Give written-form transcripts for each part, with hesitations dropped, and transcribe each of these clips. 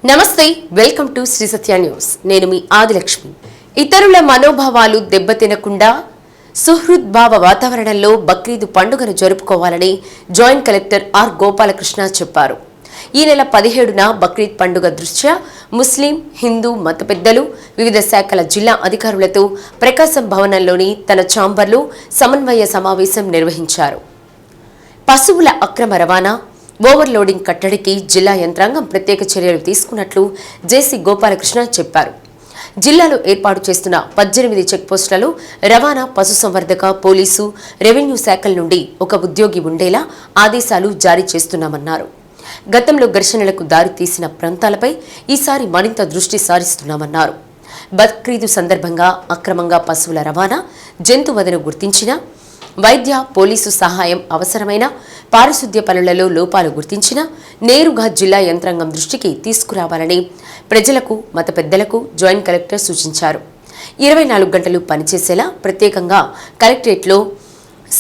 నమస్తే, welcome to Shri Satya News. నేను మీ ఆదిలక్ష్మి. ఇతరుల మనోభావాలు దెబ్బతినకుండా సుహృద్భావ వాతావరణంలో బక్రీద్ పండుగను జరుపుకోవాలని జాయింట్ కలెక్టర్ ఆర్ గోపాలకృష్ణ చెప్పారు. ఈ నెల 17న బక్రీద్ పండుగ దృష్ట్యా ముస్లిం, హిందూ మత పెద్దలు, వివిధ శాఖల జిల్లా అధికారులతో ప్రకాశం భవనంలోని తన ఛాంబర్లో సమన్వయ సమావేశం నిర్వహించారు. పశువుల అక్రమ రవాణా, ఓవర్లోడింగ్ కట్టడికి జిల్లా యంత్రాంగం ప్రత్యేక చర్యలు తీసుకున్నట్లు జేసీ గోపాలకృష్ణ చెప్పారు. జిల్లాలో ఏర్పాటు చేస్తున్న 18 చెక్పోస్టులలో రవాణా, పశుసంవర్ధక, పోలీసు, రెవెన్యూ శాఖల నుండి ఒక ఉద్యోగి ఉండేలా ఆదేశాలు జారీ చేస్తున్నామన్నారు. గతంలో ఘర్షణలకు దారి తీసిన ప్రాంతాలపై ఈసారి మరింత దృష్టి సారిస్తున్నామన్నారు. బక్రీదు సందర్భంగా అక్రమంగా పశువుల రవాణా, జంతువధను గుర్తించిన, వైద్య, పోలీసు సహాయం అవసరమైన, పారిశుద్ధ్య పనులలో లోపాలు గుర్తించిన నేరుగా జిల్లా యంత్రాంగం దృష్టికి తీసుకురావాలని ప్రజలకు, మత పెద్దలకు జాయింట్ కలెక్టర్ సూచించారు. 24 గంటలు పనిచేసేలా ప్రత్యేకంగా కలెక్టరేట్లో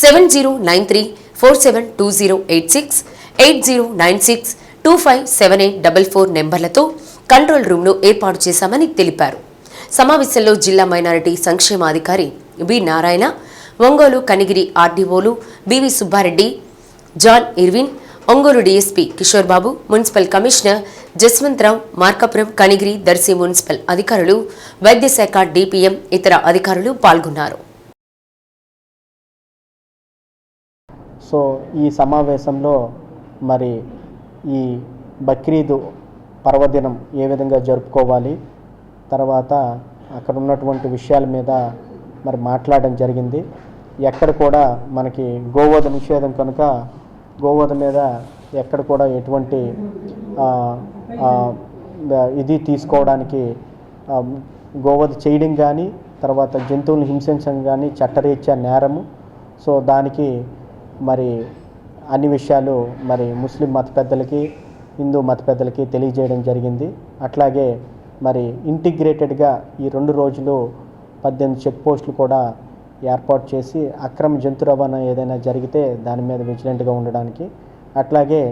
7093472086, 8096257844 నెంబర్లతో కంట్రోల్ రూమ్ను ఏర్పాటు చేశామని తెలిపారు. సమావేశంలో జిల్లా మైనారిటీ సంక్షేమాధికారి బి నారాయణ, ఒంగోలు కనిగిరి ఆర్డీఓలు BV Subbareddy, John Irwin, Ongole DSP Kishore Babu, municipal commissioner Jaswantharao, Markapuram, Kanigiri, Darsi municipal అధికారులు, వైద్యశాఖ డిపిఎం, ఇతర అధికారులు పాల్గొన్నారు. సో ఈ సమావేశంలో మరి ఈ బక్రీదు పర్వదినం ఏ విధంగా జరుపుకోవాలి, తర్వాత అక్కడ ఉన్నటువంటి విషయాల మీద మరి మాట్లాడడం జరిగింది. ఎక్కడ కూడా మనకి గోవధ నిషేధం కనుక గోవధ మీద ఎక్కడ కూడా ఎటువంటి ఇది తీసుకోవడానికి, గోవధ చేయడం కానీ తర్వాత జంతువులను హింసించడం కానీ చట్టరీత్యా నేరము. సో దానికి మరి అన్ని విషయాలు మరి ముస్లిం మత పెద్దలకి, హిందూ మత పెద్దలకి తెలియజేయడం జరిగింది. అట్లాగే మరి ఇంటిగ్రేటెడ్గా ఈ 2 రోజులు 18 చెక్ పోస్టులు కూడా ఏర్పాటు చేసి అక్రమ జంతు రవాణా ఏదైనా జరిగితే దాని మీద విజిలెంట్గా ఉండడానికి, అట్లాగే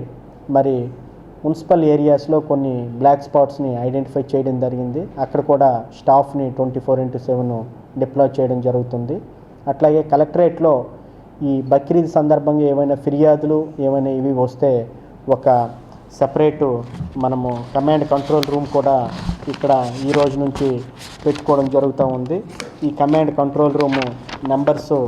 మరి మున్సిపల్ ఏరియాస్లో కొన్ని బ్లాక్ స్పాట్స్ని ఐడెంటిఫై చేయడం జరిగింది. అక్కడ కూడా స్టాఫ్ని 24/7 డిప్లాయ్ చేయడం జరుగుతుంది. అట్లాగే కలెక్టరేట్లో ఈ బక్రీద్ సందర్భంగా ఏమైనా ఫిర్యాదులు ఏమైనా ఇవి వస్తే ఒక సపరేటు మనము కమాండ్ కంట్రోల్ రూమ్ కూడా ఇక్కడ ఈ రోజు నుంచి పెట్టుకోవడం జరుగుతూ ఉంది. ఈ command control room numbers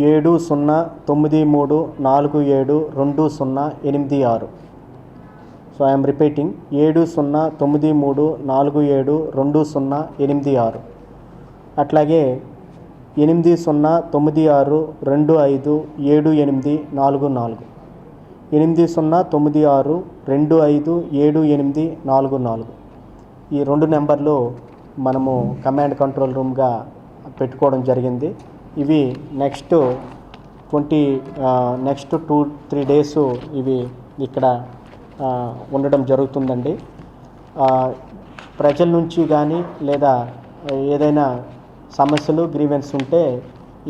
7093472086. So I'm repeating 7093472086. అట్లాగే 8096257844, 8096257844. ఈ 2 నెంబర్లు మనము కమాండ్ కంట్రోల్ రూమ్గా పెట్టుకోవడం జరిగింది. ఇవి నెక్స్ట్ 2-3 డేస్ ఇవి ఇక్కడ ఉండడం జరుగుతుందండి. ప్రజల నుంచి కానీ లేదా ఏదైనా సమస్యలు, గ్రీవెన్స్ ఉంటే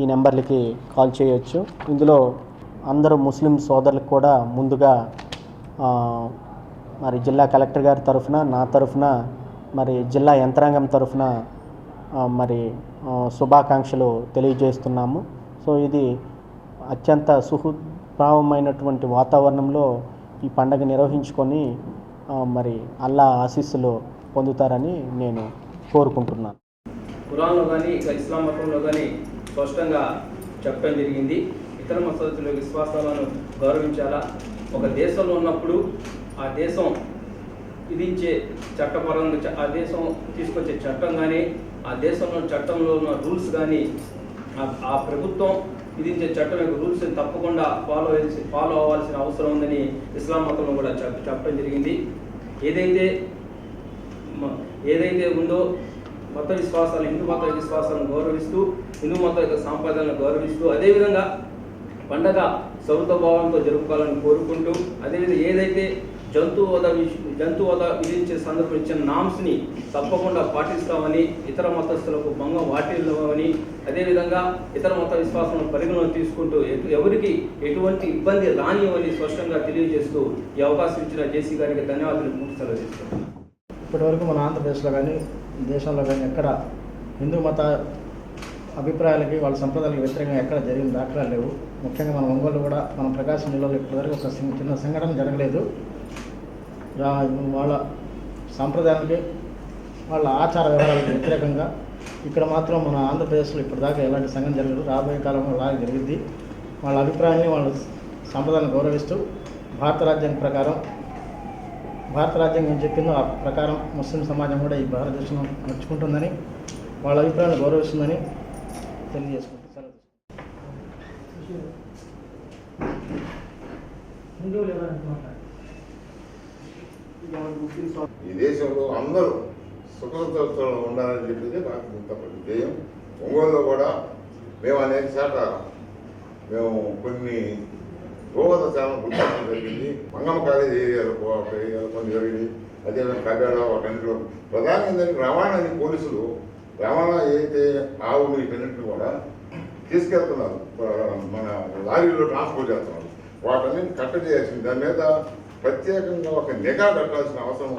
ఈ నెంబర్లకి కాల్ చేయొచ్చు. ఇందులో అందరూ ముస్లిం సోదరులకు కూడా ముందుగా మరి జిల్లా కలెక్టర్ గారి తరఫున, నా తరఫున, మరి జిల్లా యంత్రాంగం తరఫున మరి శుభాకాంక్షలు తెలియజేస్తున్నాము. సో ఇది అత్యంత సుహృద్భావమైనటువంటి వాతావరణంలో ఈ పండుగ నిర్వహించుకొని మరి అల్లా ఆశీస్సులు పొందుతారని నేను కోరుకుంటున్నాను. ఖురాన్లో కానీ ఇక ఇస్లాం మతంలో కానీ స్పష్టంగా చెప్పడం జరిగింది. ఇతర మతాల విశ్వాసాలను గౌరవించాలా. ఒక దేశంలో ఉన్నప్పుడు ఆ దేశం విధించే చట్టపరంగా ఆ దేశం తీసుకొచ్చే చట్టం కానీ, ఆ దేశంలో చట్టంలో ఉన్న రూల్స్ కానీ, ఆ ప్రభుత్వం విధించే చట్టం యొక్క రూల్స్ తప్పకుండా ఫాలో అవ్వాల్సిన అవసరం ఉందని ఇస్లాం మతంలో కూడా చెప్పడం జరిగింది. ఏదైతే ఉందో మత విశ్వాసాలు, హిందూ మత విశ్వాసాలను గౌరవిస్తూ, హిందూ మత యొక్క సాంప్రదాయాలను గౌరవిస్తూ, అదేవిధంగా పండగ సౌహృదభావంతో జరుపుకోవాలని కోరుకుంటూ, అదేవిధంగా ఏదైతే జంతువద విధించే సందర్భం ఇచ్చిన నామ్స్ని తప్పకుండా పాటిస్తామని, ఇతర మతస్థులకు భంగం వాటిల్లని, అదేవిధంగా ఇతర మత విశ్వాసాలను పరిగణలోకి తీసుకుంటూ ఎవరికి ఎటువంటి ఇబ్బంది రానివని స్పష్టంగా తెలియజేస్తూ ఈ అవకాశం ఇచ్చిన జేసీ గారికి ధన్యవాదాలు తెలియజేస్తున్నాను. ఇప్పటివరకు మన ఆంధ్రప్రదేశ్లో కానీ దేశంలో కానీ ఎక్కడ హిందూ మత అభిప్రాయాలకి వాళ్ళ సంప్రదాయాలకు వ్యతిరేకంగా ఎక్కడ జరిగిన దాఖలాలు లేవు. ముఖ్యంగా మన ఒంగోలు కూడా మన ప్రకాశం జిల్లాలో ఇప్పటివరకు ఒక చిన్న సంఘటన జరగలేదు. వాళ్ళ సాంప్రదాయాలకి వాళ్ళ ఆచార వ్యవహారాలకు వ్యతిరేకంగా ఇక్కడ మాత్రం మన ఆంధ్రప్రదేశ్లో ఇప్పటిదాకా ఎలాంటి సంఘటన జరగదు. రాబోయే కాలంలో అలాగే జరిగింది. వాళ్ళ అభిప్రాయాన్ని వాళ్ళ సాంప్రదాయాలను గౌరవిస్తూ భారత రాజ్యాంగం ఏం చెప్పిందో ఆ ప్రకారం ముస్లిం సమాజం కూడా ఈ భారతదేశంలో నడుచుకుంటుందని, వాళ్ళ అభిప్రాయాలను గౌరవిస్తుందని తెలియజేసుకుంటున్నాను. ఈ దేశంలో అందరూ సుఖంతో ఉండాలని చెప్పేది నాకు ఇంత ధ్యేయం. ఒంగోలులో కూడా మేము అనేక శాత కొన్ని గోవధ చాలా గుర్తించడం జరిగింది. మంగమ్మ కాలేజీ ఏరియాలో కొన్ని జరిగింది. అదేవిధంగా కళ్యాణ వాటన్నింటిలో ప్రధానంగా ఏంటంటే రవాణాని పోలీసులు రవాణా ఏదైతే ఆవులు వీటన్నింటిని కూడా తీసుకెళ్తున్నారు, మన లారీలో ట్రాన్స్పోర్ట్ చేస్తున్నారు, వాటన్నింటిని కట్టజేయాల్సింది. దాని మీద ప్రత్యేకంగా ఒక నిఘా పెట్టాల్సిన అవసరం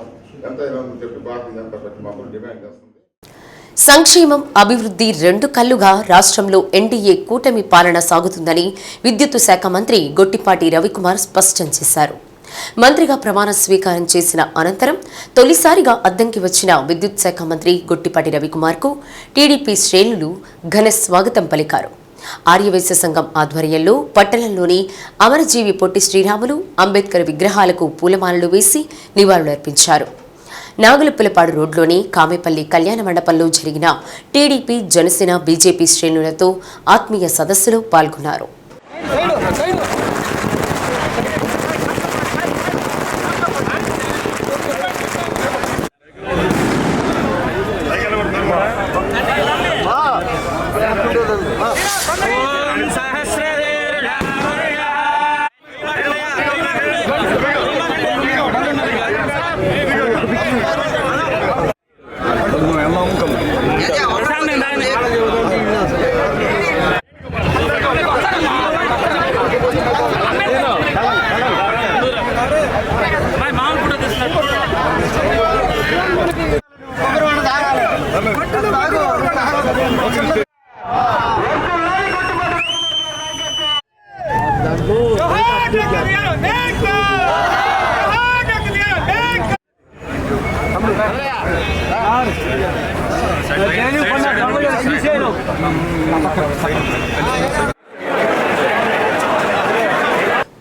ఎంతైనా ఉందని చెప్పి భారతీయ జనతా పార్టీ మాత్రం డిమాండ్ చేస్తుంది. సంక్షేమం, అభివృద్ధి రెండు కళ్లుగా రాష్ట్రంలో ఎన్డీఏ కూటమి పాలన సాగుతుందని విద్యుత్ శాఖ మంత్రి గొట్టిపాటి రవికుమార్ స్పష్టం చేశారు. మంత్రిగా ప్రమాణ స్వీకారం చేసిన అనంతరం తొలిసారిగా అద్దంకి వచ్చిన విద్యుత్ శాఖ మంత్రి గొట్టిపాటి రవికుమార్కు టీడీపీ శ్రేణులు ఘన స్వాగతం పలికారు. ఆర్యవైశ్య సంఘం ఆధ్వర్యంలో పట్టణంలోని అమరజీవి పొట్టి శ్రీరాములు, అంబేద్కర్ విగ్రహాలకు పూలమాలలు వేసి నివాళులర్పించారు. నాగులపులపాడు రోడ్లోని కామేపల్లి కళ్యాణ మండపంలో జరిగిన టీడీపీ, జనసేన, బీజేపీ శ్రేణులతో ఆత్మీయ సదస్సులో పాల్గొన్నారు.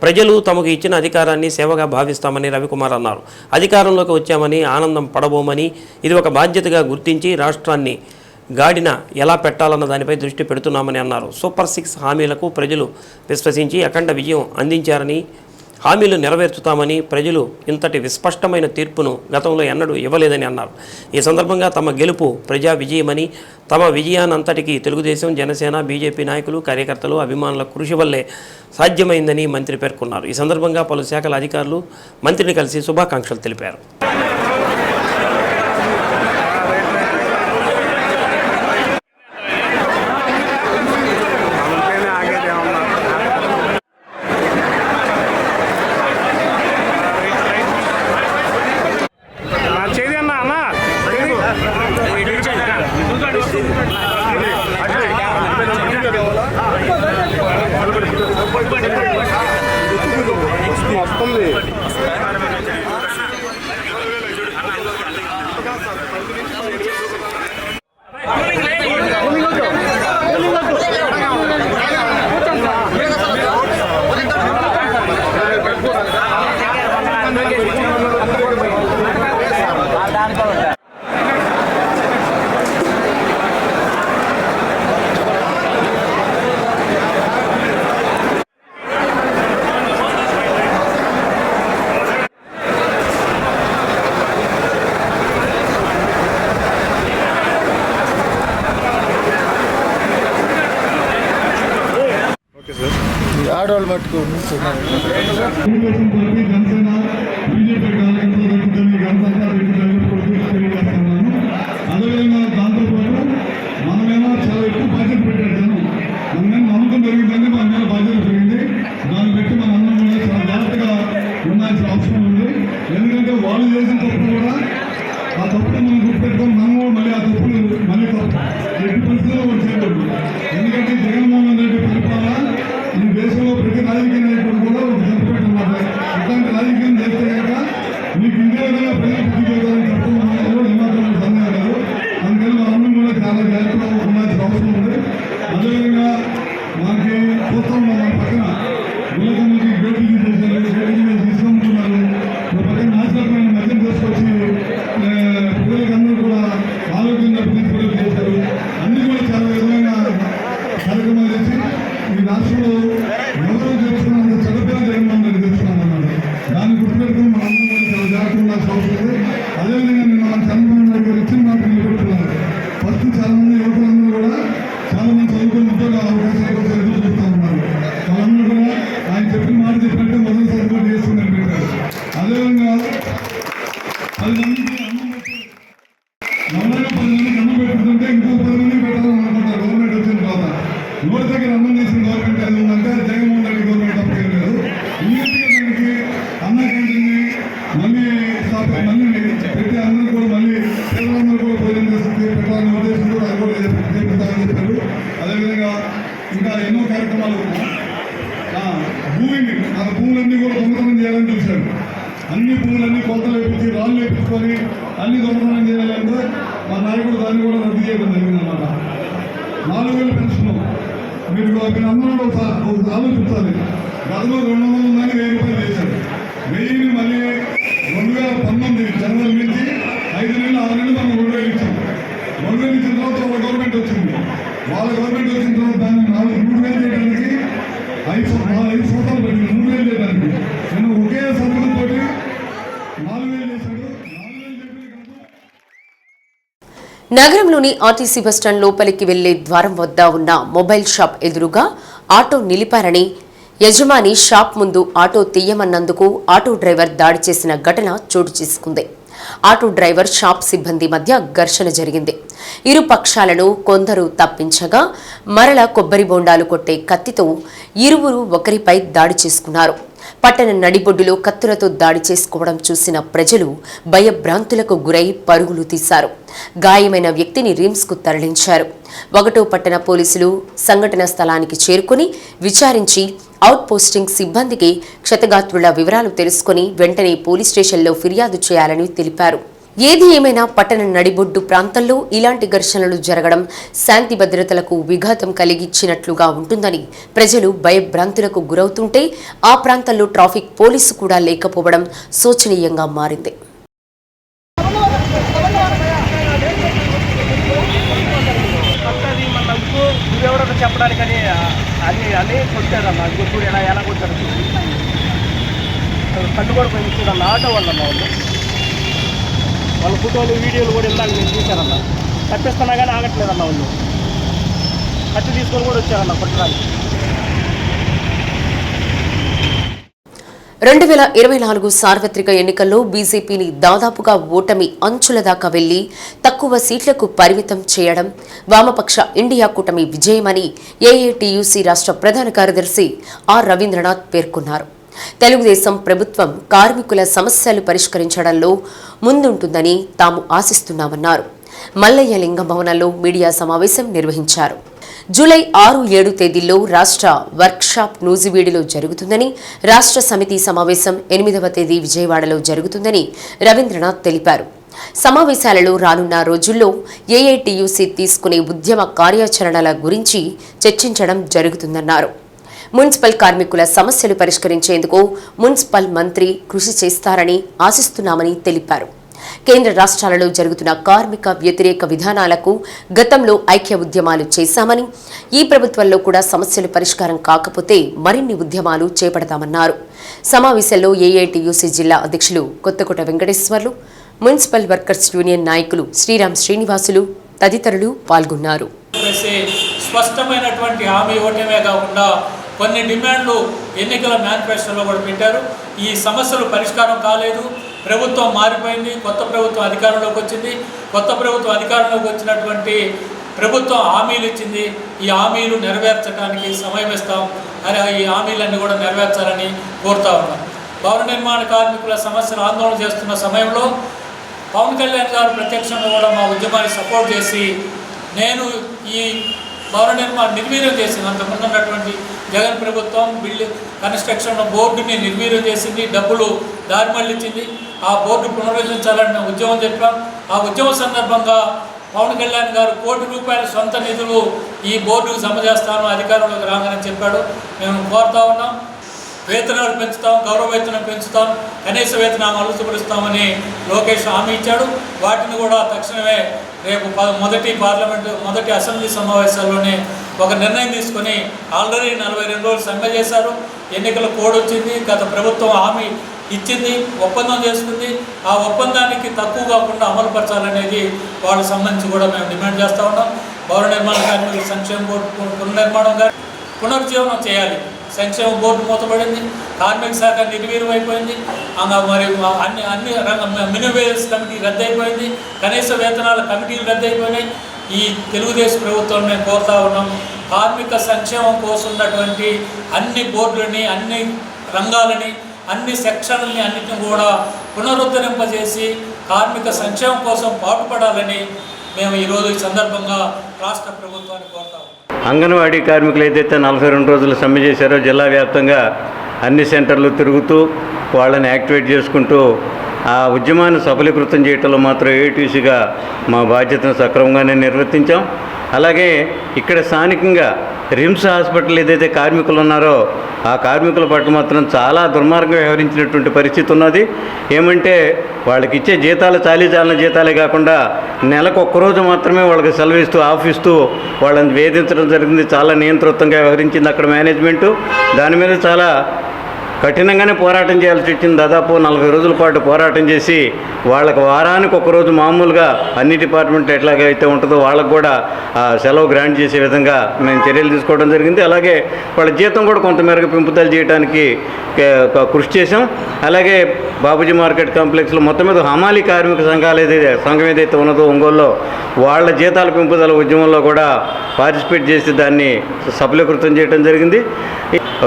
ప్రజలు తమకు ఇచ్చిన అధికారాన్ని సేవగా భావిస్తామని రవికుమార్ అన్నారు. అధికారంలోకి వచ్చామని ఆనందం పడబోమని, ఇది ఒక బాధ్యతగా గుర్తించి రాష్ట్రాన్ని గాడిన ఎలా పెట్టాలన్న దానిపై దృష్టి పెడుతున్నామని అన్నారు. సూపర్ 6 హామీలకు ప్రజలు విశ్వసించి అఖండ విజయం అందించారని, హామీలు నెరవేర్చుతామని, ప్రజలు ఇంతటి విస్పష్టమైన తీర్పును గతంలో ఎన్నడూ ఇవ్వలేదని అన్నారు. ఈ సందర్భంగా తమ గెలుపు ప్రజా విజయమని, తమ విజయానంతటికీ తెలుగుదేశం, జనసేన, బీజేపీ నాయకులు, కార్యకర్తలు, అభిమానుల కృషి వల్లే సాధ్యమైందని మంత్రి పేర్కొన్నారు. ఈ సందర్భంగా పలు శాఖల అధికారులు మంత్రిని కలిసి శుభాకాంక్షలు తెలిపారు. ఆడవాళ్ళు మట్టుకు చేసిన తప్పులు కూడా ఆ తప్పులు మనం గుర్తుపెట్టుకొని మనము మళ్ళీ ఆ తప్పులు మళ్ళీ ఎట్టి పరిస్థితుల్లో మనం చేయకూడదు. ఎందుకంటే జగన్మోహన్ రెడ్డి పరిపాలన ఈ దేశంలో ప్రతి రాజకీయ నాయకుడు కూడా ఒక జరుపుకుంటున్నారు. ఇట్లాంటి రాజకీయం చేస్తే కనుక మీకు ఇంకే విధంగా ప్రజలు బుద్ధి చేయాలని చెప్తున్నారు. ఏమాత్రం సందేహం లేదు. అందుకని మనందరం కూడా చాలా జాగ్రత్తగా ఉండాల్సిన అవసరం ఉంది. అదేవిధంగా మనకి చూస్తాం, మన పక్కన గుల్లకమ్మకి గేట్లు తీసేసారు, గేట్లు తీసుకుంటున్నారు. మన పక్కన నాశనమైన మద్యం తీసుకొచ్చి ప్రజలకందరూ కూడా ఆరోగ్యంగా ప్రజలు చేశారు. అన్ని కూడా చాలా విధమైన కార్యక్రమాలు చేసి ఈ రాష్ట్రంలో ఎవరో చేస్తున్నంత చెడ్డపేరు జగన్మోహన్ రెడ్డి తెచ్చుకున్నాం అన్నాడు. దాన్ని గుర్తుపెట్టుకుని మనందరం కూడా చాలా జాగ్రత్తగా ఉండాల్సిన అవసరం ఉంది. అదేవిధంగా నిన్న మన చంద్రబాబు నాయుడు గారు ఇచ్చిన మాట నిలబెట్టుకున్నారు. ఫస్ట్ చాలా మంది యువకులందరూ కూడా చాలా మంది చదువుకుని ఉద్యోగ అవకాశాల కోసం ఎదురు చూస్తూ ఉన్నారు. వాళ్ళందరూ కూడా ఆయన చెప్పిన మాట చెప్పినట్టే మొదటి సర్టిఫికేట్ చేస్తుందని పెట్టారు. అదేవిధంగా 10 మందికి అన్నం పెట్టి ఎవరైనా 10 మందికి అన్నం పెట్టుకుంటే ఇంకో 10 మందికి పెట్టాలని అనుకుంటారు. గవర్నమెంట్ వచ్చిన తర్వాత నోటి దగ్గర అన్నం చేసిన గవర్నమెంట్ ఏది ఉందంటే జగన్మోహన్ రెడ్డి గవర్నమెంట్ తప్పేం లేదు. ఇమీడియట్గా దానికి అన్న క్యాంటీన్ని మళ్ళీ పెట్టి అందరూ కూడా మళ్ళీ పేదలందరూ కూడా భోజనం చేస్తుంది పెట్టాలని ఉద్దేశంతో అది కూడా చేపిస్తామని చెప్పారు. అదేవిధంగా ఇంకా ఎన్నో కార్యక్రమాలు భూమిని ఆ భూములన్నీ కూడా దొంగతనం చేయాలని చూశారు. అన్ని భూములన్నీ కొలతలు వేపించి రాళ్ళు వేపించుకొని అన్ని దొంగతనం చేయాలంటే మా నాయకుడు దాన్ని కూడా రద్దు చేయడం జరిగిందన్నమాట. 4,000 పెన్షన్ మీరు అందరూ ఒకసారి ఆలోచించాలి. గతంలో 200 ఉందని 1000 రూపాయలు చేశారు. 1000ని మళ్ళీ 2019 జనవరి నుంచి 5 నెలలు 6 నెలలు మనం 2,000 ఇచ్చాం. 2,000 ఇచ్చిన తర్వాత ఒక గవర్నమెంట్ వచ్చింది. వాళ్ళ గవర్నమెంట్ వచ్చిన తర్వాత దాన్ని 3,000 చేయడానికి 5 సంవత్సరాలు పట్టింది. 3,000 చేయడానికి నేను ఒకే సంవత్సరంతో 4,000 చేశాడు. 4,000 చెప్పిన నగరంలోని ఆర్టీసీ బస్టాండ్ లోపలికి వెళ్లే ద్వారం వద్ద ఉన్న మొబైల్ షాప్ ఎదురుగా ఆటో నిలిపారని యజమాని షాప్ ముందు ఆటో తీయమన్నందుకు ఆటో డ్రైవర్ దాడి చేసిన ఘటన చోటు చేసుకుంది. ఆటో డ్రైవర్ షాప్ సిబ్బంది మధ్య ఘర్షణ జరిగింది. ఇరు పక్షాలను కొందరు తప్పించగా మరల కొబ్బరి బొండాలు కొట్టే కత్తితో ఇరువురు ఒకరిపై దాడి చేసుకున్నారు. పట్టణ నడిబొడ్డులో కత్తులతో దాడి చేసుకోవడం చూసిన ప్రజలు భయభ్రాంతులకు గురై పరుగులు తీశారు. గాయమైన వ్యక్తిని రిమ్స్కు తరలించారు. 1వ పట్టణ పోలీసులు సంఘటన స్థలానికి చేరుకుని విచారించి అవుట్ పోస్టింగ్ సిబ్బందికి క్షతగాత్రుల వివరాలు తెలుసుకుని వెంటనే పోలీస్ స్టేషన్లో ఫిర్యాదు చేయాలని తెలిపారు. ఏది ఏమైనా పట్టణ నడిబొడ్డు ప్రాంతంలో ఇలాంటి ఘర్షణలు జరగడం శాంతి భద్రతలకు విఘాతం కలిగించినట్లుగా ఉంటుందని ప్రజలు భయభ్రాంతులకు గురవుతుంటే ఆ ప్రాంతంలో ట్రాఫిక్ పోలీసు కూడా లేకపోవడం శోచనీయంగా మారింది. చెప్పడానికని అని కొట్టారన్న గుర్తుడు ఎలా కొట్టారు కళ్ళు కూడా పోయి చూడన్న ఆటో వాళ్ళన్న వాళ్ళ ఫోటోలు వీడియోలు కూడా వెళ్ళాలి నేను చూశారన్న. తప్పిస్తున్నా కానీ ఆగట్లేదన్న. వాళ్ళు కత్తి తీసుకొని కూడా వచ్చారన్న కొట్టడానికి. 2024 సార్వత్రిక ఎన్నికల్లో బీజేపీని దాదాపుగా ఓటమి అంచుల దాకా వెళ్లి తక్కువ సీట్లకు పరిమితం చేయడం వామపక్ష ఇండియా కూటమి విజయమని ఏఐటీయూసీ రాష్ట్ర ప్రధాన కార్యదర్శి ఆర్ రవీంద్రనాథ్ పేర్కొన్నారు. తెలుగుదేశం ప్రభుత్వం కార్మికుల సమస్యలు పరిష్కరించడంలో ముందుంటుందని తాము ఆశిస్తున్నామన్నారు. మల్లయ్య లింగ భవనంలో మీడియా సమావేశం నిర్వహించారు. జూలై 6, 7 తేదీల్లో రాష్ట్ర వర్క్షాప్ నూజివీడులో జరుగుతుందని, రాష్ట్ర సమితి సమావేశం 8వ తేదీ విజయవాడలో జరుగుతుందని రవీంద్రనాథ్ తెలిపారు. సమావేశాలలో రానున్న రోజుల్లో ఏఐటీయూసీ తీసుకునే ఉద్యమ కార్యాచరణల గురించి చర్చించడం జరుగుతుందన్నారు. మున్సిపల్ కార్మికుల సమస్యలు పరిష్కరించేందుకు మున్సిపల్ మంత్రి కృషి చేస్తారని ఆశిస్తున్నామని తెలిపారు. కేంద్ర రాష్ట్రాలలో జరుగుతున్న కార్మిక వ్యతిరేక విధానాలకు గతంలో ఐక్య ఉద్యమాలు చేశామని, ఈ ప్రభుత్వంలో కూడా సమస్యలు పరిష్కారం కాకపోతే మరిన్ని ఉద్యమాలు చేపడతామన్నారు. సమావేశంలో ఏఐటీయూసీ జిల్లా అధ్యక్షులు Kothakota Venkateswarlu, municipal workers union నాయకులు శ్రీరామ్ శ్రీనివాసులు తదితరులు పాల్గొన్నారు. స్పష్టమైనటువంటి హామీ ఇవ్వటమే కాకుండా కొన్ని డిమాండ్లు ఎన్నికల మేనిఫెస్టోలో కూడా పెట్టారు. ఈ సమస్యలు పరిష్కారం కాలేదు. ప్రభుత్వం మారిపోయింది, కొత్త ప్రభుత్వం అధికారంలోకి వచ్చింది. కొత్త ప్రభుత్వం అధికారంలోకి వచ్చినటువంటి ప్రభుత్వం హామీలు ఇచ్చింది. ఈ హామీలు నెరవేర్చడానికి సమయం ఇస్తాం అని ఈ హామీలన్నీ కూడా నెరవేర్చాలని కోరుతా ఉన్నాం. భవన నిర్మాణ కార్మికుల సమస్యలు ఆందోళన చేస్తున్న సమయంలో పవన్ కళ్యాణ్ గారు ప్రత్యక్షంగా కూడా మా ఉద్యమాన్ని సపోర్ట్ చేసి నేను ఈ భవన నిర్మాణం నిర్వీర్యం చేసింది. అంతకుముందు ఉన్నటువంటి జగన్ ప్రభుత్వం కన్స్ట్రక్షన్ బోర్డుని నిర్వీర్యం చేసింది, డబ్బులు దారి మళ్ళించింది. ఆ బోర్డు పునరుద్ధరించాలని ఉద్యమం చెప్పాం. ఆ ఉద్యమ సందర్భంగా పవన్ కళ్యాణ్ గారు ₹1 కోటి సొంత నిధులు ఈ బోర్డుకు జమ చేస్తాను అధికారంలోకి రాగానే చెప్పాడు. మేము కోరుతా ఉన్నాం, వేతనాలు పెంచుతాం, గౌరవ వేతనం పెంచుతాం, కనీస వేతనం అమలుపరుస్తామని లోకేష్ హామీ ఇచ్చాడు. వాటిని కూడా తక్షణమే రేపు మొదటి అసెంబ్లీ సమావేశాల్లోనే ఒక నిర్ణయం తీసుకొని ఆల్రెడీ 42 రోజులు సమ్మె చేశారు. ఎన్నికల కోడ్ వచ్చింది, గత ప్రభుత్వం హామీ ఇచ్చింది, ఒప్పందం చేసుకుంది. ఆ ఒప్పందానికి తక్కువ కాకుండా అమలుపరచాలనేది వాళ్ళకి సంబంధించి కూడా మేము డిమాండ్ చేస్తూ ఉన్నాం. భవన నిర్మాణ కార్మికుల సంక్షేమ బోర్డు పునరుజ్జీవనం చేయాలి. సంక్షేమ బోర్డు మూతపడింది, కార్మిక శాఖ నిర్వీర్యం అయిపోయింది, మరి అన్ని మినిమం వేజెస్ కమిటీ రద్దయిపోయింది, కనీస వేతనాల కమిటీలు రద్దయిపోయినాయి. ఈ తెలుగుదేశం ప్రభుత్వం మేము కోరుతా ఉన్నాం, కార్మిక సంక్షేమం కోసం ఉన్నటువంటి అన్ని బోర్డులని, అన్ని రంగాలని, అన్ని సెక్షన్లని అన్నిటిని కూడా పునరుద్ధరింపజేసి కార్మిక సంక్షేమం కోసం పాటుపడాలని మేము ఈరోజు ఈ సందర్భంగా రాష్ట్ర ప్రభుత్వాన్ని కోరుతాము. అంగన్వాడీ కార్మికులు ఏదైతే 42 రోజులు సమ్మె చేశారో జిల్లా వ్యాప్తంగా అన్ని సెంటర్లు తిరుగుతూ వాళ్ళని యాక్టివేట్ చేసుకుంటూ ఆ ఉద్యమాన్ని సఫలీకృతం చేయడంలో మాత్రం ఏటీసీగా మా బాధ్యతను సక్రమంగానే నిర్వర్తించాం. అలాగే ఇక్కడ స్థానికంగా రిమ్స్ హాస్పిటల్ ఏదైతే కార్మికులు ఉన్నారో ఆ కార్మికుల పట్ల మాత్రం చాలా దుర్మార్గంగా వ్యవహరించినటువంటి పరిస్థితి ఉన్నది. ఏమంటే వాళ్ళకి ఇచ్చే జీతాలు చాలీచాలన జీతాలే కాకుండా నెలకు ఒక్కరోజు మాత్రమే వాళ్ళకి సెలవు ఇస్తూ ఆఫీస్తూ వాళ్ళని వేధించడం జరిగింది. చాలా నియంతృత్వంగా వ్యవహరించింది అక్కడ మేనేజ్మెంటు. దాని మీద చాలా కఠినంగానే పోరాటం చేయాల్సి వచ్చింది. దాదాపు 40 రోజుల పాటు పోరాటం చేసి వాళ్ళకు వారానికి ఒకరోజు మామూలుగా అన్ని డిపార్ట్మెంట్లు ఎట్లాగైతే ఉంటుందో వాళ్ళకు కూడా సెలవు గ్రాంట్ చేసే విధంగా మేము చర్యలు తీసుకోవడం జరిగింది. అలాగే వాళ్ళ జీతం కూడా కొంతమేరకు పెంపుదల చేయడానికి కృషి చేసాం. అలాగే బాబుజీ మార్కెట్ కాంప్లెక్స్లో మొత్తం మీద హమాలీ కార్మిక సంఘం ఏదైతే ఉన్నదో ఒంగోలులో వాళ్ళ జీతాల పెంపుదల ఉద్యమంలో కూడా పార్టిసిపేట్ చేసి దాన్ని సఫలీకృతం చేయడం జరిగింది.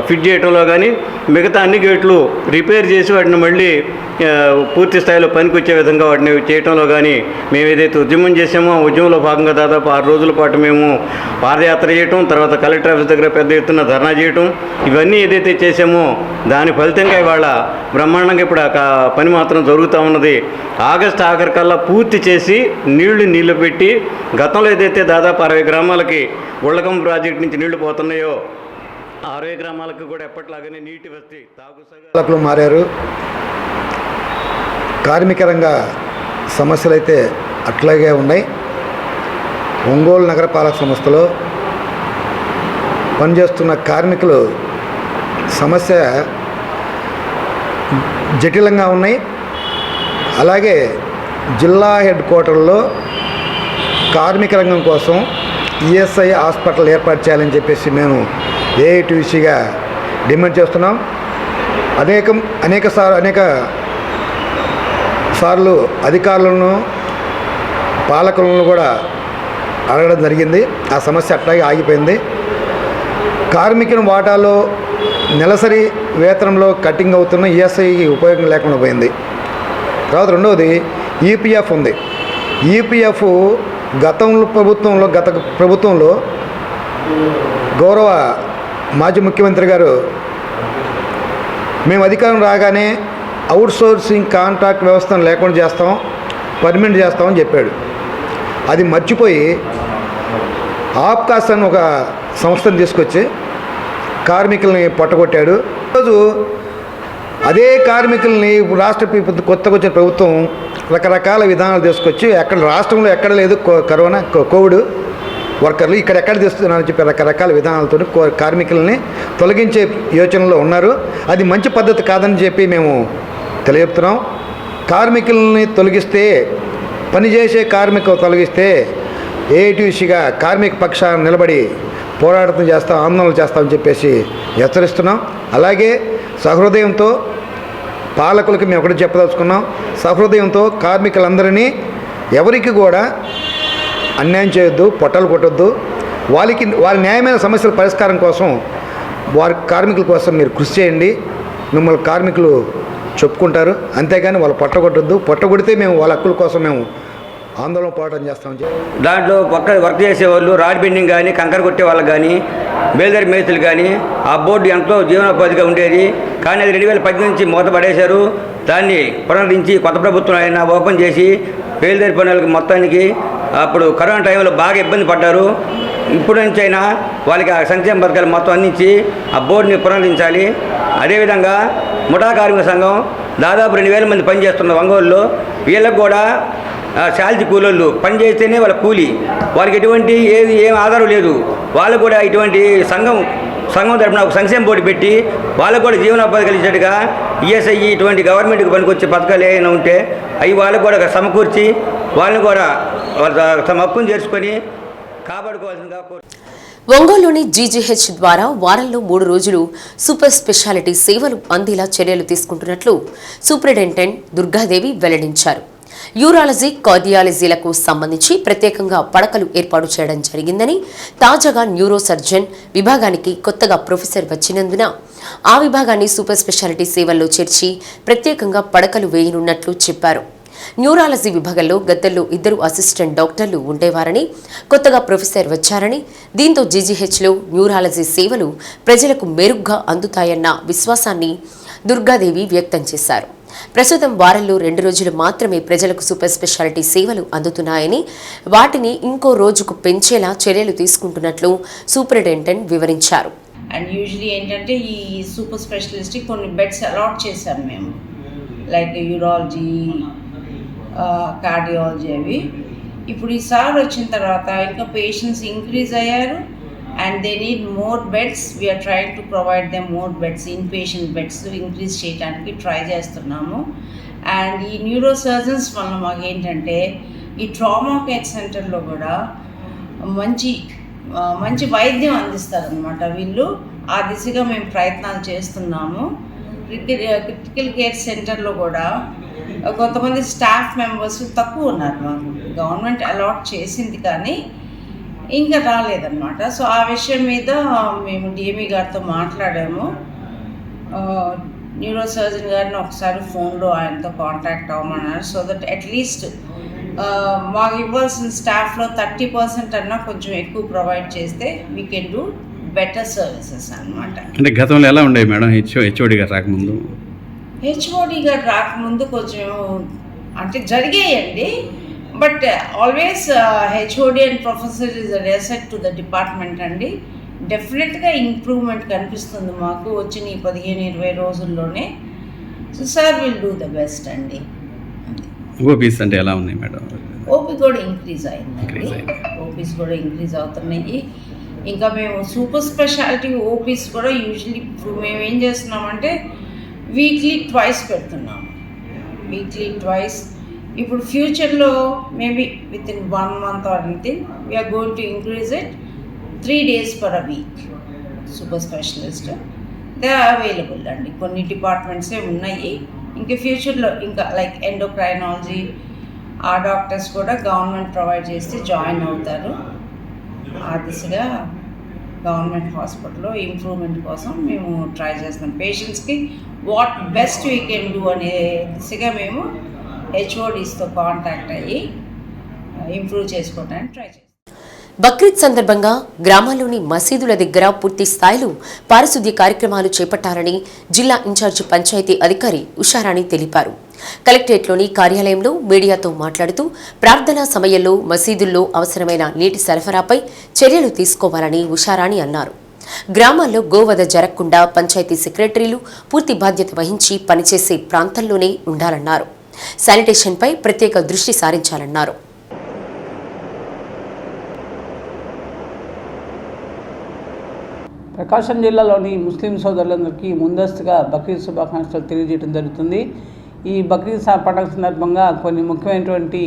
ఫిట్ చేయడంలో కానీ మిగతా అన్ని గేట్లు రిపేర్ చేసి వాటిని మళ్ళీ పూర్తి స్థాయిలో పనికి వచ్చే విధంగా వాటిని చేయడంలో కానీ మేము ఏదైతే ఉద్యమం చేసామో ఉద్యమంలో భాగంగా దాదాపు 6 రోజుల పాటు మేము పాదయాత్ర చేయటం, తర్వాత కలెక్టర్ ఆఫీస్ దగ్గర పెద్ద ఎత్తున ధర్నా చేయటం, ఇవన్నీ ఏదైతే చేసామో దాని ఫలితంగా ఇవాళ బ్రహ్మాండంగా ఇప్పుడు ఆ పని మాత్రం జరుగుతూ ఉన్నది. ఆగస్టు ఆఖరికల్లా పూర్తి చేసి నీళ్లు పెట్టి గతంలో ఏదైతే దాదాపు 60 గ్రామాలకి ఉళ్ళకం ప్రాజెక్టు నుంచి నీళ్లు పోతున్నాయో 60 గ్రామాలకు కూడా ఎప్పటిలాగానే నీటి వస్తే తాగు మారారు. కార్మిక రంగ సమస్యలు అయితే అట్లాగే ఉన్నాయి. ఒంగోలు నగరపాలక సంస్థలో పనిచేస్తున్న కార్మికులు సమస్య జటిలంగా ఉన్నాయి. అలాగే జిల్లా హెడ్ క్వార్టర్లో కార్మిక రంగం కోసం ఈఎస్ఐ హాస్పిటల్ ఏర్పాటు చేయాలని చెప్పేసి మేము ఏఐటీసీగా డిమాండ్ చేస్తున్నాం. అనేక సార్లు అధికారులను పాలకులను కూడా అడగడం జరిగింది. ఆ సమస్య అట్లాగే ఆగిపోయింది. కార్మికుని వాటాలో నెలసరి వేతనంలో కటింగ్ అవుతున్న ఈఎస్ఐకి ఉపయోగం లేకుండా పోయింది. తర్వాత రెండవది ఈపీఎఫ్ ఉంది. ఈపీఎఫ్ గత ప్రభుత్వంలో గౌరవ మాజీ ముఖ్యమంత్రి గారు మేము అధికారం రాగానే అవుట్సోర్సింగ్ కాంట్రాక్ట్ వ్యవస్థను లేకుండా చేస్తాం, పర్మనెంట్ చేస్తామని చెప్పాడు. అది మర్చిపోయి ఆప్కాస్ అని ఒక సంస్థను తీసుకొచ్చి కార్మికుల్ని పొట్టగొట్టాడు. ఈరోజు అదే కార్మికుల్ని రాష్ట్ర కొత్తగా వచ్చిన ప్రభుత్వం రకరకాల విధానాలు తీసుకొచ్చి రాష్ట్రంలో ఎక్కడ లేదు కోవిడ్ వర్కర్లు ఇక్కడ ఎక్కడ తీస్తున్నారని చెప్పి రకరకాల విధానాలతో కార్మికులని తొలగించే యోచనలో ఉన్నారు. అది మంచి పద్ధతి కాదని చెప్పి మేము తెలియజెప్తున్నాం. కార్మికులని తొలగిస్తే, పనిచేసే కార్మికులు తొలగిస్తే ఏఐటీసీగా కార్మిక పక్షాన్ని నిలబడి పోరాటం చేస్తాం, ఆందోళన చేస్తామని చెప్పేసి హెచ్చరిస్తున్నాం. అలాగే సహృదయంతో పాలకులకి మేము ఒకటి చెప్పదలుచుకున్నాం. సహృదయంతో కార్మికులందరినీ ఎవరికి కూడా అన్యాయం చేయొద్దు, పొట్టలు కొట్టొద్దు. వారి న్యాయమైన సమస్యల పరిష్కారం కోసం, వారి కార్మికుల కోసం మీరు కృషి చేయండి. మిమ్మల్ని కార్మికులు చెప్పుకుంటారు. అంతేగాని వాళ్ళు పొట్టగొట్టద్దు. పొట్టగొడితే మేము వాళ్ళ హక్కుల కోసం మేము ఆందోళన పోరాటం చేస్తామని దాంట్లో వర్క్ చేసేవాళ్ళు, రాడ్ బెండింగ్ కానీ, కంకర కొట్టే వాళ్ళకి కానీ, బేల్దారి మేస్తులు కానీ ఆ బోర్డు ఎంతో జీవనోపాధిగా ఉండేది. కానీ అది 2010 నుంచి మూతపడేశారు. దాన్ని పునరుద్ధరించి కొత్త ప్రభుత్వం అయినా ఓపెన్ చేసి బేల్దారి పనులకు మొత్తానికి అప్పుడు కరోనా టైంలో బాగా ఇబ్బంది పడ్డారు. ఇప్పుడు నుంచి అయినా వాళ్ళకి ఆ సంక్షేమ పథకాలు మొత్తం అందించి ఆ బోర్డుని పునరుద్ధరించాలి. అదేవిధంగా ముఠా కార్మిక సంఘం దాదాపు 2000 మంది పనిచేస్తున్న ఒంగోలులో వీళ్ళకు కూడా శాలరీ కూలోళ్ళు పని చేస్తేనే వాళ్ళ కూలి, వాళ్ళకి ఎటువంటి ఏం ఆధారం లేదు. వాళ్ళు కూడా ఇటువంటి సంఘం తరపున ఒక సంక్షేమ బోర్డు పెట్టి వాళ్ళకు కూడా జీవనోపాధి కలిగేట్టుగా ఈఎస్ఐ ఇటువంటి గవర్నమెంట్కి పనికొచ్చే పథకాలు ఏమైనా ఉంటే అవి వాళ్ళకు కూడా సమకూర్చి వాళ్ళని కూడా తమ హక్కును చేర్చుకొని కాపాడుకోవాల్సిందిగా ఒంగోలులోని జీజీహెచ్ ద్వారా వారంలో 3 రోజులు సూపర్ స్పెషాలిటీ సేవలు అందేలా చర్యలు తీసుకుంటున్నట్లు సూపరింటెండెంట్ దుర్గాదేవి వెల్లడించారు. యూరాలజీ, కార్డియాలజీలకు సంబంధించి ప్రత్యేకంగా పడకలు ఏర్పాటు చేయడం జరిగిందని, తాజాగా న్యూరో సర్జన్ విభాగానికి కొత్తగా ప్రొఫెసర్ వచ్చినందున ఆ విభాగాన్ని సూపర్ స్పెషాలిటీ సేవల్లో చేర్చి ప్రత్యేకంగా పడకలు వేయనున్నట్లు చెప్పారు. న్యూరాలజీ విభాగంలో గతంలో 2 అసిస్టెంట్ డాక్టర్లు ఉండేవారని, కొత్తగా ప్రొఫెసర్ వచ్చారని, దీంతో జీజీహెచ్లో న్యూరాలజీ సేవలు ప్రజలకు మెరుగ్గా అందుతాయన్న విశ్వాసాన్ని దుర్గాదేవి వ్యక్తం చేశారు. ప్రస్తుతం వారంలో 2 రోజులు మాత్రమే ప్రజలకు సూపర్ స్పెషాలిటీ సేవలు అందుతున్నాయని, వాటిని ఇంకో రోజుకు పెంచేలా చర్యలు తీసుకుంటున్నట్లు సూపరింటెండెంట్ వివరించారు. అండ్ యూజువలీ ఏంటంటే ఈ సూపర్ స్పెషలిస్ట్కి కొన్ని బెడ్స్ అలాట్ చేశాం మేము, లైక్ యూరాలజీ, కార్డియాలజీ అవి. ఇప్పుడు ఈసారి వచ్చిన తర్వాత ఇంకా పేషెంట్స్ ఇంక్రీజ్ అయ్యారు and they need more beds. We are trying to provide them more beds, inpatient beds increase చేయడానికి ట్రై చేస్తున్నాము. అండ్ ఈ న్యూరో సర్జన్స్ వల్ల మాకు ఏంటంటే ఈ ట్రామా కేర్ సెంటర్లో కూడా మంచి వైద్యం అందిస్తారనమాట వీళ్ళు. ఆ దిశగా మేము ప్రయత్నాలు చేస్తున్నాము. క్రిటికల్ కేర్ సెంటర్లో కూడా కొంతమంది స్టాఫ్ మెంబర్స్ తక్కువ ఉన్నారు. మాకు గవర్నమెంట్ అలాట్ చేసింది కానీ ఇంకా రాలేదన్నమాట. సో ఆ విషయం మీద మేము డిఎంఈ గారితో మాట్లాడాము. న్యూరో సర్జన్ గారిని ఒకసారి ఫోన్లో ఆయనతో కాంటాక్ట్ అవ్వమన్నారు. సో దట్ అట్లీస్ట్ మాకు ఇవ్వాల్సిన స్టాఫ్లో 30% అన్నా కొంచెం ఎక్కువ ప్రొవైడ్ చేస్తే we can do better services అనమాట. అంటే గతంలో ఎలా ఉండేవి మేడం హెచ్ఓడి గారు రాకముందు? హెచ్ఓడి గారు రాకముందు కొంచెం అంటే జరిగాయండి. But always HOD and professor is a asset to the department అండి. డెఫినెట్గా ఇంప్రూవ్మెంట్ కనిపిస్తుంది మాకు వచ్చిన ఈ 15-20 రోజుల్లోనే. So sir will do the best అండి. ఓపీస్ అంటే ఎలా ఉన్నాయి మేడం? ఓపీ కూడా ఇంక్రీజ్ అయిందండి. ఓపీస్ కూడా ఇంక్రీజ్ అవుతున్నాయి. ఇంకా మేము సూపర్ స్పెషాలిటీ ఓపీస్ కూడా యూజువలీ ఇప్పుడు మేము ఏం చేస్తున్నామంటే వీక్లీ ట్వైస్ పెడుతున్నాము. Weekly twice. ఇప్పుడు ఫ్యూచర్లో maybe with in 1 month or anything we are going to increase it 3 days per a week. Super specialist they are available అండి. కొన్ని డిపార్ట్మెంట్సే ఉన్నాయి. ఇంకా ఫ్యూచర్లో ఇంకా లైక్ ఎండోక్రైనాలజీ ఆ డాక్టర్స్ కూడా గవర్నమెంట్ ప్రొవైడ్ చేస్తే జాయిన్ అవుతారు. ఆ దిశగా గవర్నమెంట్ హాస్పిటల్లో ఇంప్రూవ్మెంట్ కోసం మేము ట్రై చేస్తున్నాం. పేషెంట్స్కి what best we can do అనే దిశగా మేము హెచ్ఓడీస్తో కాంటాక్ట్ అయ్యి ఇంప్రూవ్ చేసుకోవడానికి ట్రై చేస్తాం. బక్రీద్ సందర్భంగా గ్రామాల్లోని మసీదుల దగ్గర పూర్తి స్థాయిలో పారిశుద్ధ్య కార్యక్రమాలు చేపట్టాలని జిల్లా ఇన్ఛార్జి పంచాయతీ అధికారి ఉషారాణి తెలిపారు. కలెక్టరేట్లోని కార్యాలయంలో మీడియాతో మాట్లాడుతూ ప్రార్థనా సమయంలో మసీదుల్లో అవసరమైన నీటి సరఫరాపై చర్యలు తీసుకోవాలని ఉషారాణి అన్నారు. గ్రామాల్లో గోవధ జరగకుండా పంచాయతీ సెక్రటరీలు పూర్తి బాధ్యత వహించి పనిచేసే ప్రాంతంలోనే ఉండాలన్నారు. శానిటేషన్పై ప్రత్యేక దృష్టి సారించాలన్నారు. ప్రకాశం జిల్లాలోని ముస్లిం సోదరులందరికీ ముందస్తుగా బక్రీద్ శుభాకాంక్షలు తెలియజేయడం జరుగుతుంది. ఈ బక్రీద్ పండుగ సందర్భంగా కొన్ని ముఖ్యమైనటువంటి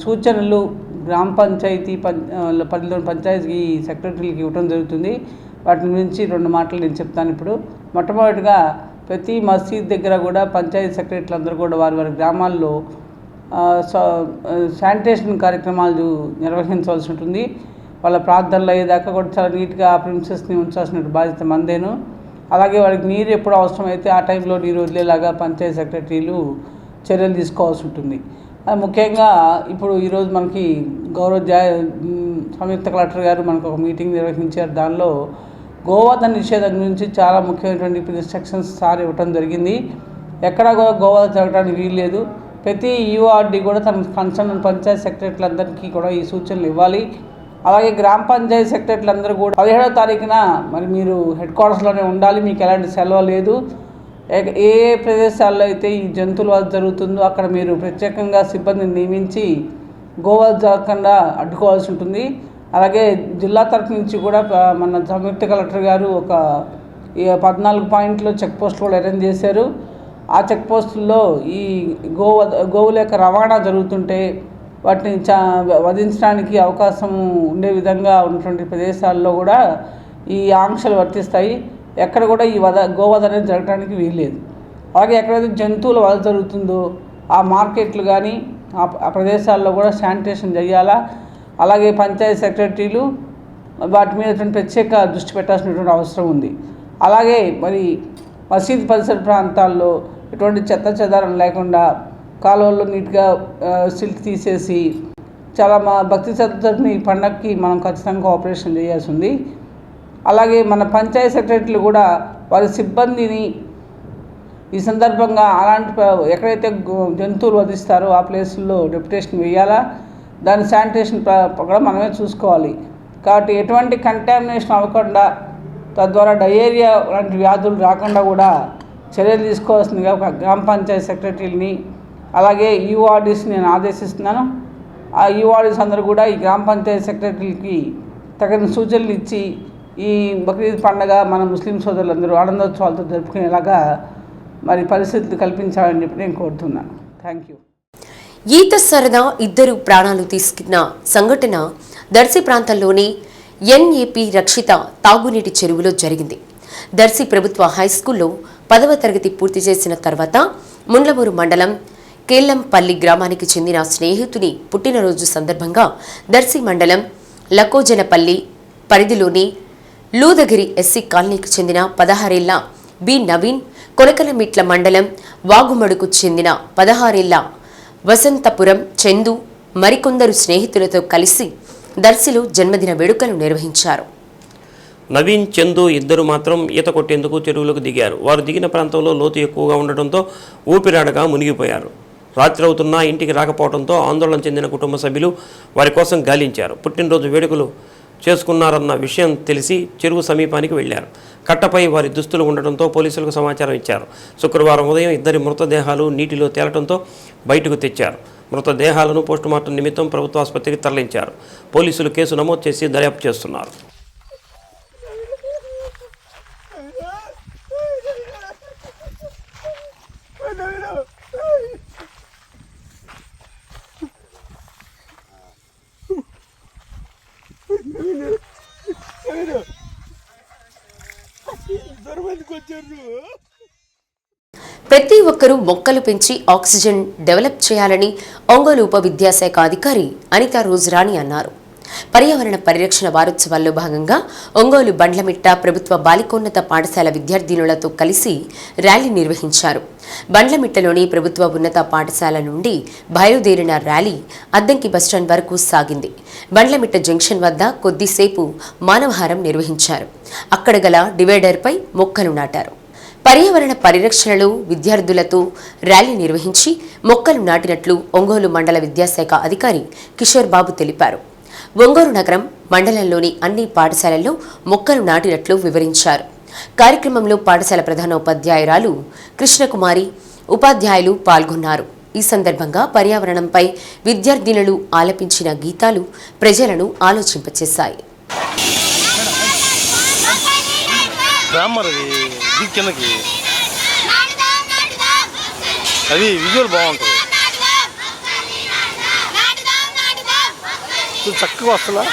సూచనలు గ్రామ పంచాయతీ పరిధిలోని పంచాయతీ సెక్రటరీలకు ఇవ్వడం జరుగుతుంది. వాటి గురించి 2 మాటలు నేను చెప్తాను. ఇప్పుడు మొట్టమొదటిగా ప్రతి మసీద్ దగ్గర కూడా పంచాయతీ సెక్రటరీలు అందరూ కూడా వారి గ్రామాల్లో శానిటేషన్ కార్యక్రమాలు నిర్వహించవలసి ఉంటుంది. వాళ్ళ ప్రార్థనలు అయ్యేదాకా కూడా చాలా నీట్గా ఆ ప్రిన్సెస్ని ఉంచాల్సిన బాధ్యత మందేను. అలాగే వాళ్ళకి నీరు ఎప్పుడు అవసరమైతే ఆ టైంలో నీరు వదిలేలాగా పంచాయతీ సెక్రటరీలు చర్యలు తీసుకోవాల్సి ఉంటుంది. ముఖ్యంగా ఇప్పుడు ఈరోజు మనకి సంయుక్త కలెక్టర్ గారు మనకు ఒక మీటింగ్ నిర్వహించారు. దానిలో గోవధ నిషేధం గురించి చాలా ముఖ్యమైనటువంటి ఇన్స్ట్రక్షన్స్ సార్ ఇవ్వటం జరిగింది. ఎక్కడా కూడా గోవధ జరగడానికి వీల్లేదు. ప్రతి యూఆర్డీ కూడా తన కన్సర్న్ పంచాయతీ సెక్రటరీలందరికీ కూడా ఈ సూచనలు ఇవ్వాలి. అలాగే గ్రామ పంచాయతీ సెక్రటరీలందరూ కూడా 17వ తారీఖున మరి మీరు హెడ్ క్వార్టర్స్లోనే ఉండాలి. మీకు ఎలాంటి సెలవు లేదు. ఏ ప్రదేశాల్లో అయితే ఈ జంతువుల వధ జరుగుతుందో అక్కడ మీరు ప్రత్యేకంగా సిబ్బందిని నియమించి గోవధ జరగకుండా అడ్డుకోవాల్సి ఉంటుంది. అలాగే జిల్లా తరఫు నుంచి కూడా మన సంయుక్త కలెక్టర్ గారు ఒక 14 పాయింట్లు చెక్ పోస్టులు కూడా అరేంజ్ చేశారు. ఆ చెక్ పోస్టుల్లో ఈ గోవుల యొక్క రవాణా జరుగుతుంటే వాటిని వధించడానికి అవకాశం ఉండే విధంగా ఉన్నటువంటి ప్రదేశాల్లో కూడా ఈ ఆంక్షలు వర్తిస్తాయి. ఎక్కడ కూడా ఈ గోవధ అనేది జరగడానికి వీల్లేదు. అలాగే ఎక్కడైతే జంతువుల వధ జరుగుతుందో ఆ మార్కెట్లు కానీ ఆ ప్రదేశాల్లో కూడా శానిటేషన్ చేయాలా. అలాగే పంచాయతీ సెక్రటరీలు వాటి మీద ప్రత్యేక దృష్టి పెట్టాల్సినటువంటి అవసరం ఉంది. అలాగే మరి మసీద్ పరిసర ప్రాంతాల్లో ఎటువంటి చెత్త చెదారం లేకుండా కాలువల్లో నీట్గా సిల్ట్ తీసేసి చాలా భక్తి శ్రద్ధని ఈ పండగకి మనం ఖచ్చితంగా ఆపరేషన్ చేయాల్సి ఉంది. అలాగే మన పంచాయతీ సెక్రటరీలు కూడా వారి సిబ్బందిని ఈ సందర్భంగా అలాంటి ఎక్కడైతే జంతువులు వధిస్తారో ఆ ప్లేసుల్లో డెప్యుటేషన్ వేయాలా. దాని శానిటేషన్ కూడా మనమే చూసుకోవాలి. కాబట్టి ఎటువంటి కంటామినేషన్ అవ్వకుండా తద్వారా డయేరియా లాంటి వ్యాధులు రాకుండా కూడా చర్యలు తీసుకోవాల్సిందిగా గ్రామ పంచాయతీ సెక్రటరీలని అలాగే యూఆర్డీస్ నేను ఆదేశిస్తున్నాను. ఆ యూఆర్డీస్ అందరూ కూడా ఈ గ్రామ పంచాయతీ సెక్రటరీలకి తగిన సూచనలు ఇచ్చి ఈ బక్రీద్ పండుగ మన ముస్లిం సోదరులందరూ ఆనందోత్సవాలతో జరుపుకునేలాగా మరి పరిస్థితులు కల్పించాలని చెప్పి నేను కోరుతున్నాను. Thank you. ఈత సరదా 2 ప్రాణాలు తీసుకున్న సంఘటన దర్శి ప్రాంతంలోని ఎన్ఏపీ రక్షిత తాగునీటి చెరువులో జరిగింది. దర్శి ప్రభుత్వ హైస్కూల్లో 10వ తరగతి పూర్తి చేసిన తర్వాత ముండ్లమూరు మండలం కేల్లంపల్లి గ్రామానికి చెందిన స్నేహితుని పుట్టినరోజు సందర్భంగా దర్శి మండలం లకోజనపల్లి పరిధిలోని లూదగిరి ఎస్సీ కాలనీకి చెందిన 16 ఏళ్ల బి నవీన్, కొనకలమిట్ల మండలం వాగుమడుకు చెందిన 16 ఏళ్ల వసంతపురం చందు మరికొందరు స్నేహితులతో కలిసి దర్శిలో జన్మదిన వేడుకలు నిర్వహించారు. నవీన్, చందు ఇద్దరు మాత్రం ఈత కొట్టేందుకు చెరువులకు దిగారు. వారు దిగిన ప్రాంతంలో లోతు ఎక్కువగా ఉండటంతో ఊపిరాడగా మునిగిపోయారు. రాత్రి అవుతున్నా ఇంటికి రాకపోవడంతో ఆందోళన చెందిన కుటుంబ సభ్యులు వారి కోసం గాలించారు. పుట్టినరోజు వేడుకలు చేసుకున్నారన్న విషయం తెలిసి చెరువు సమీపానికి వెళ్లారు. కట్టపై వారి దుస్తులు ఉండటంతో పోలీసులకు సమాచారం ఇచ్చారు. శుక్రవారం ఉదయం ఇద్దరి మృతదేహాలు నీటిలో తేలటంతో బయటకు తెచ్చారు. మృతదేహాలను పోస్టుమార్టం నిమిత్తం ప్రభుత్వ ఆసుపత్రికి తరలించారు. పోలీసులు కేసు నమోదు చేసి దర్యాప్తు చేస్తున్నారు. ప్రతి ఒక్కరూ మొక్కలు పెంచి ఆక్సిజన్ డెవలప్ చేయాలని ఒంగోలు ఉప విద్యాశాఖ అధికారి అనితా రోజురాణి అన్నారు. పర్యావరణ పరిరక్షణ వారోత్సవాల్లో భాగంగా ఒంగోలు బండ్లమిట్ట ప్రభుత్వ బాలికోన్నత పాఠశాల విద్యార్థినులతో కలిసి ర్యాలీ నిర్వహించారు. బండ్లమిట్టలోని ప్రభుత్వ ఉన్నత పాఠశాల నుండి బయలుదేరిన ర్యాలీ అద్దంకి బస్టాండ్ వరకు సాగింది. బండ్లమిట్ట జంక్షన్ వద్ద కొద్దిసేపు మానవహారం నిర్వహించారు. అక్కడ గల డివైడర్పై మొక్కలు నాటారు. పర్యావరణ పరిరక్షణలో విద్యార్థులతో ర్యాలీ నిర్వహించి మొక్కలు నాటినట్లు ఒంగోలు మండల విద్యాశాఖ అధికారి కిషోర్ బాబు తెలిపారు. ఒంగోలు నగరం మండలంలోని అన్ని పాఠశాలల్లో మొక్కలు నాటినట్లు వివరించారు. కార్యక్రమంలో పాఠశాల ప్రధానోపాధ్యాయురాలు కృష్ణకుమారి, ఉపాధ్యాయులు పాల్గొన్నారు. ఈ సందర్భంగా పర్యావరణంపై విద్యార్థినులు ఆలపించిన గీతాలు ప్రజలను ఆలోచింపచేశాయి. అది విజువల్ బాగుంటుంది, చక్కగా వస్తుందా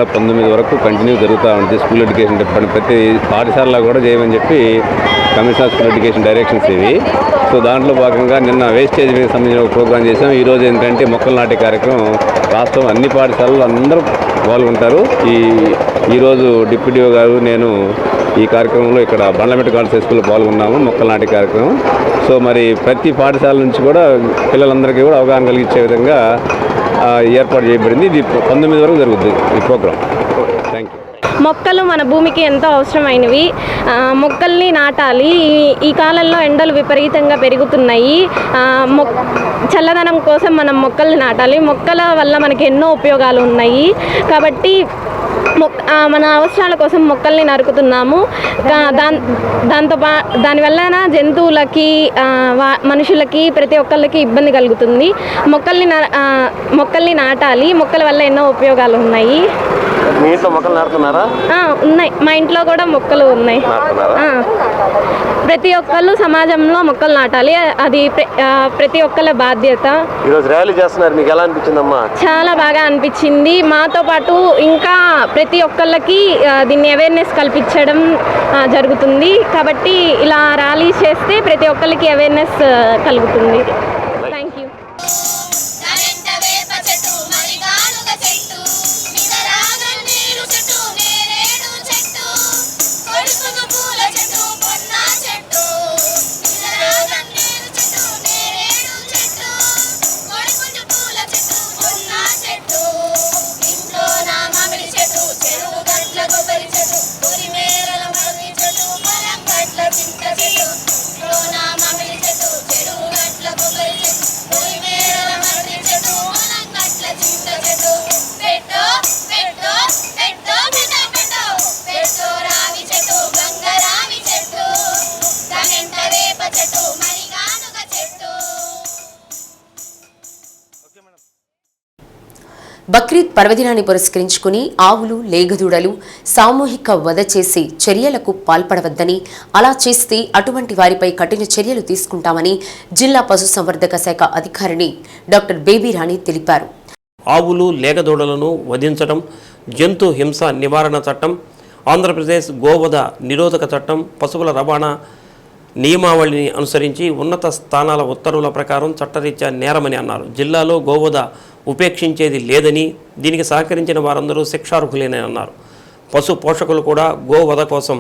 19 వరకు కంటిన్యూ జరుగుతూ ఉంది స్కూల్ ఎడ్యుకేషన్ డిపార్ట్మెంట్. ప్రతి పాఠశాలలో కూడా చేయమని చెప్పి కమిషనర్ స్కూల్ ఎడ్యుకేషన్ డైరెక్షన్స్ ఇవి. సో దాంట్లో భాగంగా నిన్న వేస్టేజ్ మీద సంబంధించిన ఒక ప్రోగ్రామ్ చేసాం. ఈరోజు ఏంటంటే మొక్కలు నాటే కార్యక్రమం రాష్ట్రం అన్ని పాఠశాలలు అందరూ పాల్గొంటారు. ఈరోజు డిప్యూటీ గారు నేను ఈ కార్యక్రమంలో ఇక్కడ బండ్లమెట్ట గర్ల్స్ హై స్కూల్లో పాల్గొన్నాము మొక్కలు నాటే కార్యక్రమం. సో మరి ప్రతి పాఠశాల నుంచి కూడా పిల్లలందరికీ కూడా అవగాహన కలిగించే విధంగా ఏర్పాటు చేయబడింది. ఇది 19 వరకు జరుగుతుంది ఈ ప్రోగ్రామ్. Thank you. మొక్కలు మన భూమికి ఎంతో అవసరమైనవి. మొక్కల్ని నాటాలి. ఈ కాలంలో ఎండలు విపరీతంగా పెరుగుతున్నాయి. చల్లదనం కోసం మనం మొక్కల్ని నాటాలి. మొక్కల వల్ల మనకి ఎన్నో ఉపయోగాలు ఉన్నాయి. కాబట్టి మన అవసరాల కోసం మొక్కల్ని నరుకుతున్నాము. దానివల్ల జంతువులకి మనుషులకి ప్రతి ఒక్కళ్ళకి ఇబ్బంది కలుగుతుంది. మొక్కల్ని నాటాలి. మొక్కల వల్ల ఎన్నో ఉపయోగాలు ఉన్నాయి. మీ ఇంట్లో మొక్కలు నాటుతున్నారా? ఉన్నాయి. మా ఇంట్లో కూడా మొక్కలు ఉన్నాయి. ప్రతి ఒక్కళ్ళు సమాజంలో మొక్కలు నాటాలి. అది ప్రతి ఒక్కళ్ళ బాధ్యత. ఈరోజు ర్యాలీ చేస్తున్నారు, మీకు ఎలా అనిపించిందమ్మా? చాలా బాగా అనిపించింది. మాతో పాటు ఇంకా ప్రతి ఒక్కళ్ళకి దీన్ని అవేర్నెస్ కల్పించడం జరుగుతుంది. కాబట్టి ఇలా ర్యాలీ చేస్తే ప్రతి ఒక్కళ్ళకి అవేర్నెస్ కలుగుతుంది. Thank you. బక్రీద్ పర్వదినాన్ని పురస్కరించుకుని ఆవులు, లేగదూడలు సామూహిక వధ చేసి చర్యలకు పాల్పడవద్దని, అలా చేస్తే అటువంటి వారిపై కఠిన చర్యలు తీసుకుంటామని జిల్లా పశుసంవర్ధక శాఖ అధికారిని డాక్టర్ బేబీ రాణి తెలిపారు. ఆవులు, లేగదూడలను వధించడం, జంతు హింస నివారణ చట్టం, ఆంధ్రప్రదేశ్ గోవధ నిరోధక చట్టం, పశువుల రవాణా నియమావళిని అనుసరించి ఉన్నత స్థానాల ఉత్తర్వుల ప్రకారం చట్టరీత్యా నేరమని అన్నారు. జిల్లాలో గోవధ ఉపేక్షించేది లేదని, దీనికి సహకరించిన వారందరూ శిక్షార్హులేనని అన్నారు. పశు పోషకులు కూడా గోవధ కోసం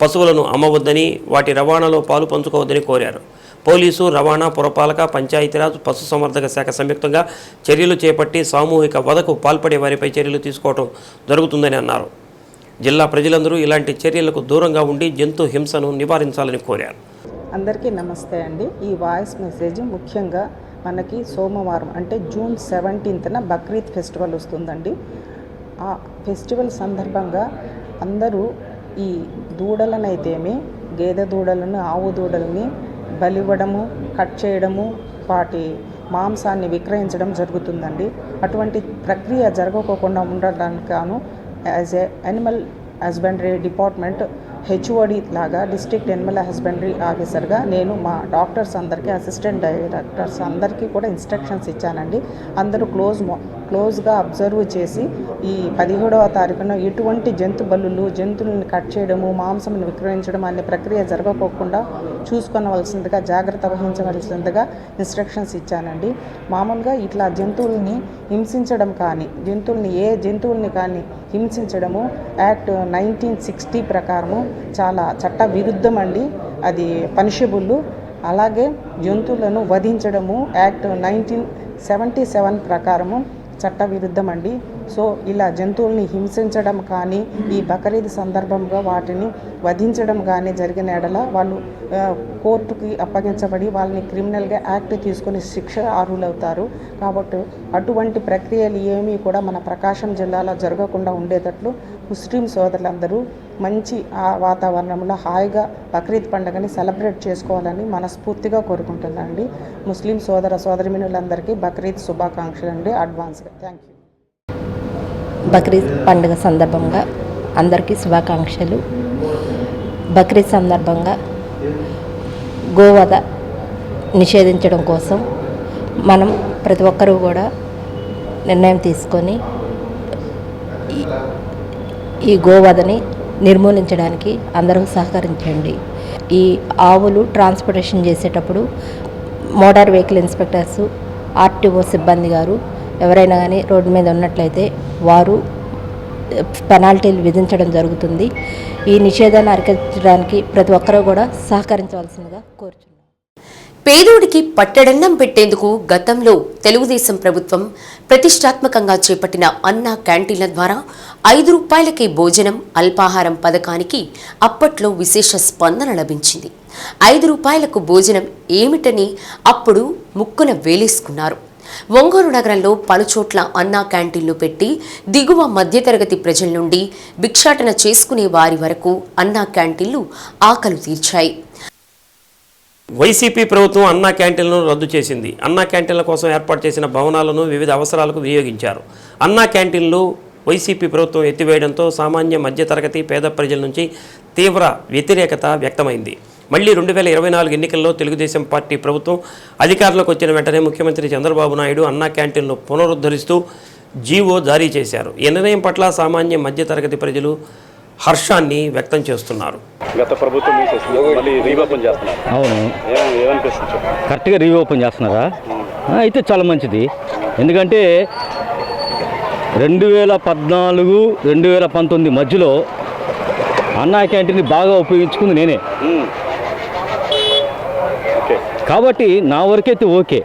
పశువులను అమ్మవద్దని, వాటి రవాణాలో పాలు పంచుకోవద్దని కోరారు. పోలీసు, రవాణా, పురపాలక, పంచాయతీరాజ్, పశుసంవర్ధక శాఖ సంయుక్తంగా చర్యలు చేపట్టి సామూహిక వధకు పాల్పడే వారిపై చర్యలు తీసుకోవడం జరుగుతుందని అన్నారు. జిల్లా ప్రజలందరూ ఇలాంటి చర్యలకు దూరంగా ఉండి జంతు హింసను నివారించాలని కోరారు. అందరికీ నమస్తే అండి. ఈ వాయిస్ మెసేజ్ ముఖ్యంగా మనకి సోమవారం అంటే జూన్ 17న బక్రీద్ ఫెస్టివల్ వస్తుందండి. ఆ ఫెస్టివల్ సందర్భంగా అందరూ ఈ దూడలనైతేమి, గేదె దూడలను, ఆవు దూడలని బలివ్వడము, కట్ చేయడము, వాటి మాంసాన్ని విక్రయించడం జరుగుతుందండి. అటువంటి ప్రక్రియ జరగకోకుండా ఉండడానికి గాను as a animal husbandry department HOD లాగా డిస్ట్రిక్ట్ యానిమల్ హస్బెండరీ ఆఫీసర్గా నేను మా డాక్టర్స్ అందరికీ, అసిస్టెంట్ డైరెక్టర్స్ అందరికీ కూడా ఇన్స్ట్రక్షన్స్ ఇచ్చానండి. అందరూ క్లోజ్గా అబ్జర్వ్ చేసి ఈ 17వ తారీఖున ఎటువంటి జంతు బలులు, జంతువులను కట్ చేయడము, మాంసమును విక్రయించడం అనే ప్రక్రియ జరగకోకుండా చూసుకొనవలసిందిగా, జాగ్రత్త వహించవలసిందిగా ఇన్స్ట్రక్షన్స్ ఇచ్చానండి. మామూలుగా ఇట్లా జంతువుల్ని హింసించడం కానీ, ఏ జంతువుల్ని కానీ హింసించడము యాక్ట్ 1960 ప్రకారము చాలా చట్ట విరుద్ధం అండి. అది పనిషబుల్. అలాగే జంతువులను వధించడము యాక్ట్ 1977 ప్రకారము చట్ట విరుద్ధం అండి. సో ఇలా జంతువుల్ని హింసించడం కానీ, ఈ బక్రీద్ సందర్భంగా వాటిని వధించడం కానీ జరిగిన ఎడల వాళ్ళు కోర్టుకి అప్పగించబడి వాళ్ళని క్రిమినల్గా యాక్ట్ తీసుకొని శిక్ష అర్హులవుతారు. కాబట్టి అటువంటి ప్రక్రియలు ఏమీ కూడా మన ప్రకాశం జిల్లాలో జరగకుండా ఉండేటట్లు ముస్లిం సోదరులందరూ మంచి వాతావరణంలో హాయిగా బక్రీద్ పండుగని సెలబ్రేట్ చేసుకోవాలని మనస్ఫూర్తిగా కోరుకుంటున్నానండి. ముస్లిం సోదరిమణులందరికీ బక్రీద్ శుభాకాంక్షలు అండి అడ్వాన్స్గా. Thank you. బక్రీద్ పండుగ సందర్భంగా అందరికీ శుభాకాంక్షలు. బక్రీద్ సందర్భంగా గోవధ నిషేధించడం కోసం మనం ప్రతి ఒక్కరూ కూడా నిర్ణయం తీసుకొని ఈ గోవధని నిర్మూలించడానికి అందరూ సహకరించండి. ఈ ఆవులు ట్రాన్స్పోర్టేషన్ చేసేటప్పుడు మోటార్ వెహికల్ ఇన్స్పెక్టర్స్, ఆర్టీఓ సిబ్బంది గారు ఎవరైనా కానీ రోడ్డు మీద ఉన్నట్లయితే వారు పెనాల్టీలు విధించడం జరుగుతుంది. ఈ నిషేధాన్ని అరికట్టడానికి ప్రతి ఒక్కరూ కూడా సహకరించవలసిందిగా కోరుచున్నాను. పేదోడికి పట్టడన్నం పెట్టేందుకు గతంలో తెలుగుదేశం ప్రభుత్వం ప్రతిష్టాత్మకంగా చేపట్టిన అన్నా క్యాంటీన్ల ద్వారా 5 రూపాయలకే భోజనం, అల్పాహారం పథకానికి అప్పట్లో విశేష స్పందన లభించింది. 5 రూపాయలకు భోజనం ఏమిటని అప్పుడు ముక్కున వేలేసుకున్నారు. ఒంగోలు నగరంలో పలుచోట్ల అన్నా క్యాంటీన్లు పెట్టి దిగువ మధ్యతరగతి ప్రజల నుండి భిక్షాటన చేసుకునే వారి వరకు అన్నా క్యాంటీన్లు ఆకలి తీర్చాయి. వైసీపీ ప్రభుత్వం అన్నా క్యాంటీన్లను రద్దు చేసింది. అన్నా క్యాంటీన్ల కోసం ఏర్పాటు చేసిన భవనాలను వివిధ అవసరాలకు వినియోగించారు. అన్నా క్యాంటీన్లు వైసీపీ ప్రభుత్వం ఎత్తివేయడంతో సామాన్య మధ్యతరగతి పేద ప్రజల నుంచి తీవ్ర వ్యతిరేకత వ్యక్తమైంది. మళ్లీ 2024 ఎన్నికల్లో తెలుగుదేశం పార్టీ ప్రభుత్వం అధికారంలోకి వచ్చిన వెంటనే ముఖ్యమంత్రి చంద్రబాబు నాయుడు అన్నా క్యాంటీన్లు పునరుద్ధరిస్తూ జీవో జారీ చేశారు. ఈ నిర్ణయం పట్ల సామాన్య మధ్యతరగతి ప్రజలు హర్షాన్ని వ్యక్తం చేస్తున్నారు. గత ప్రభుత్వం మళ్ళీ రీఓపెన్ చేస్తున్నారు. అవును, ఏమనిపిస్తుంది? కరెక్ట్గా రీఓపెన్ చేస్తున్నారా? అయితే చాలా మంచిది. ఎందుకంటే 2014, 2019 మధ్యలో అన్నా క్యాంటీన్ని బాగా ఉపయోగించుకుంది నేనే. కాబట్టి నా వరకైతే ఓకే.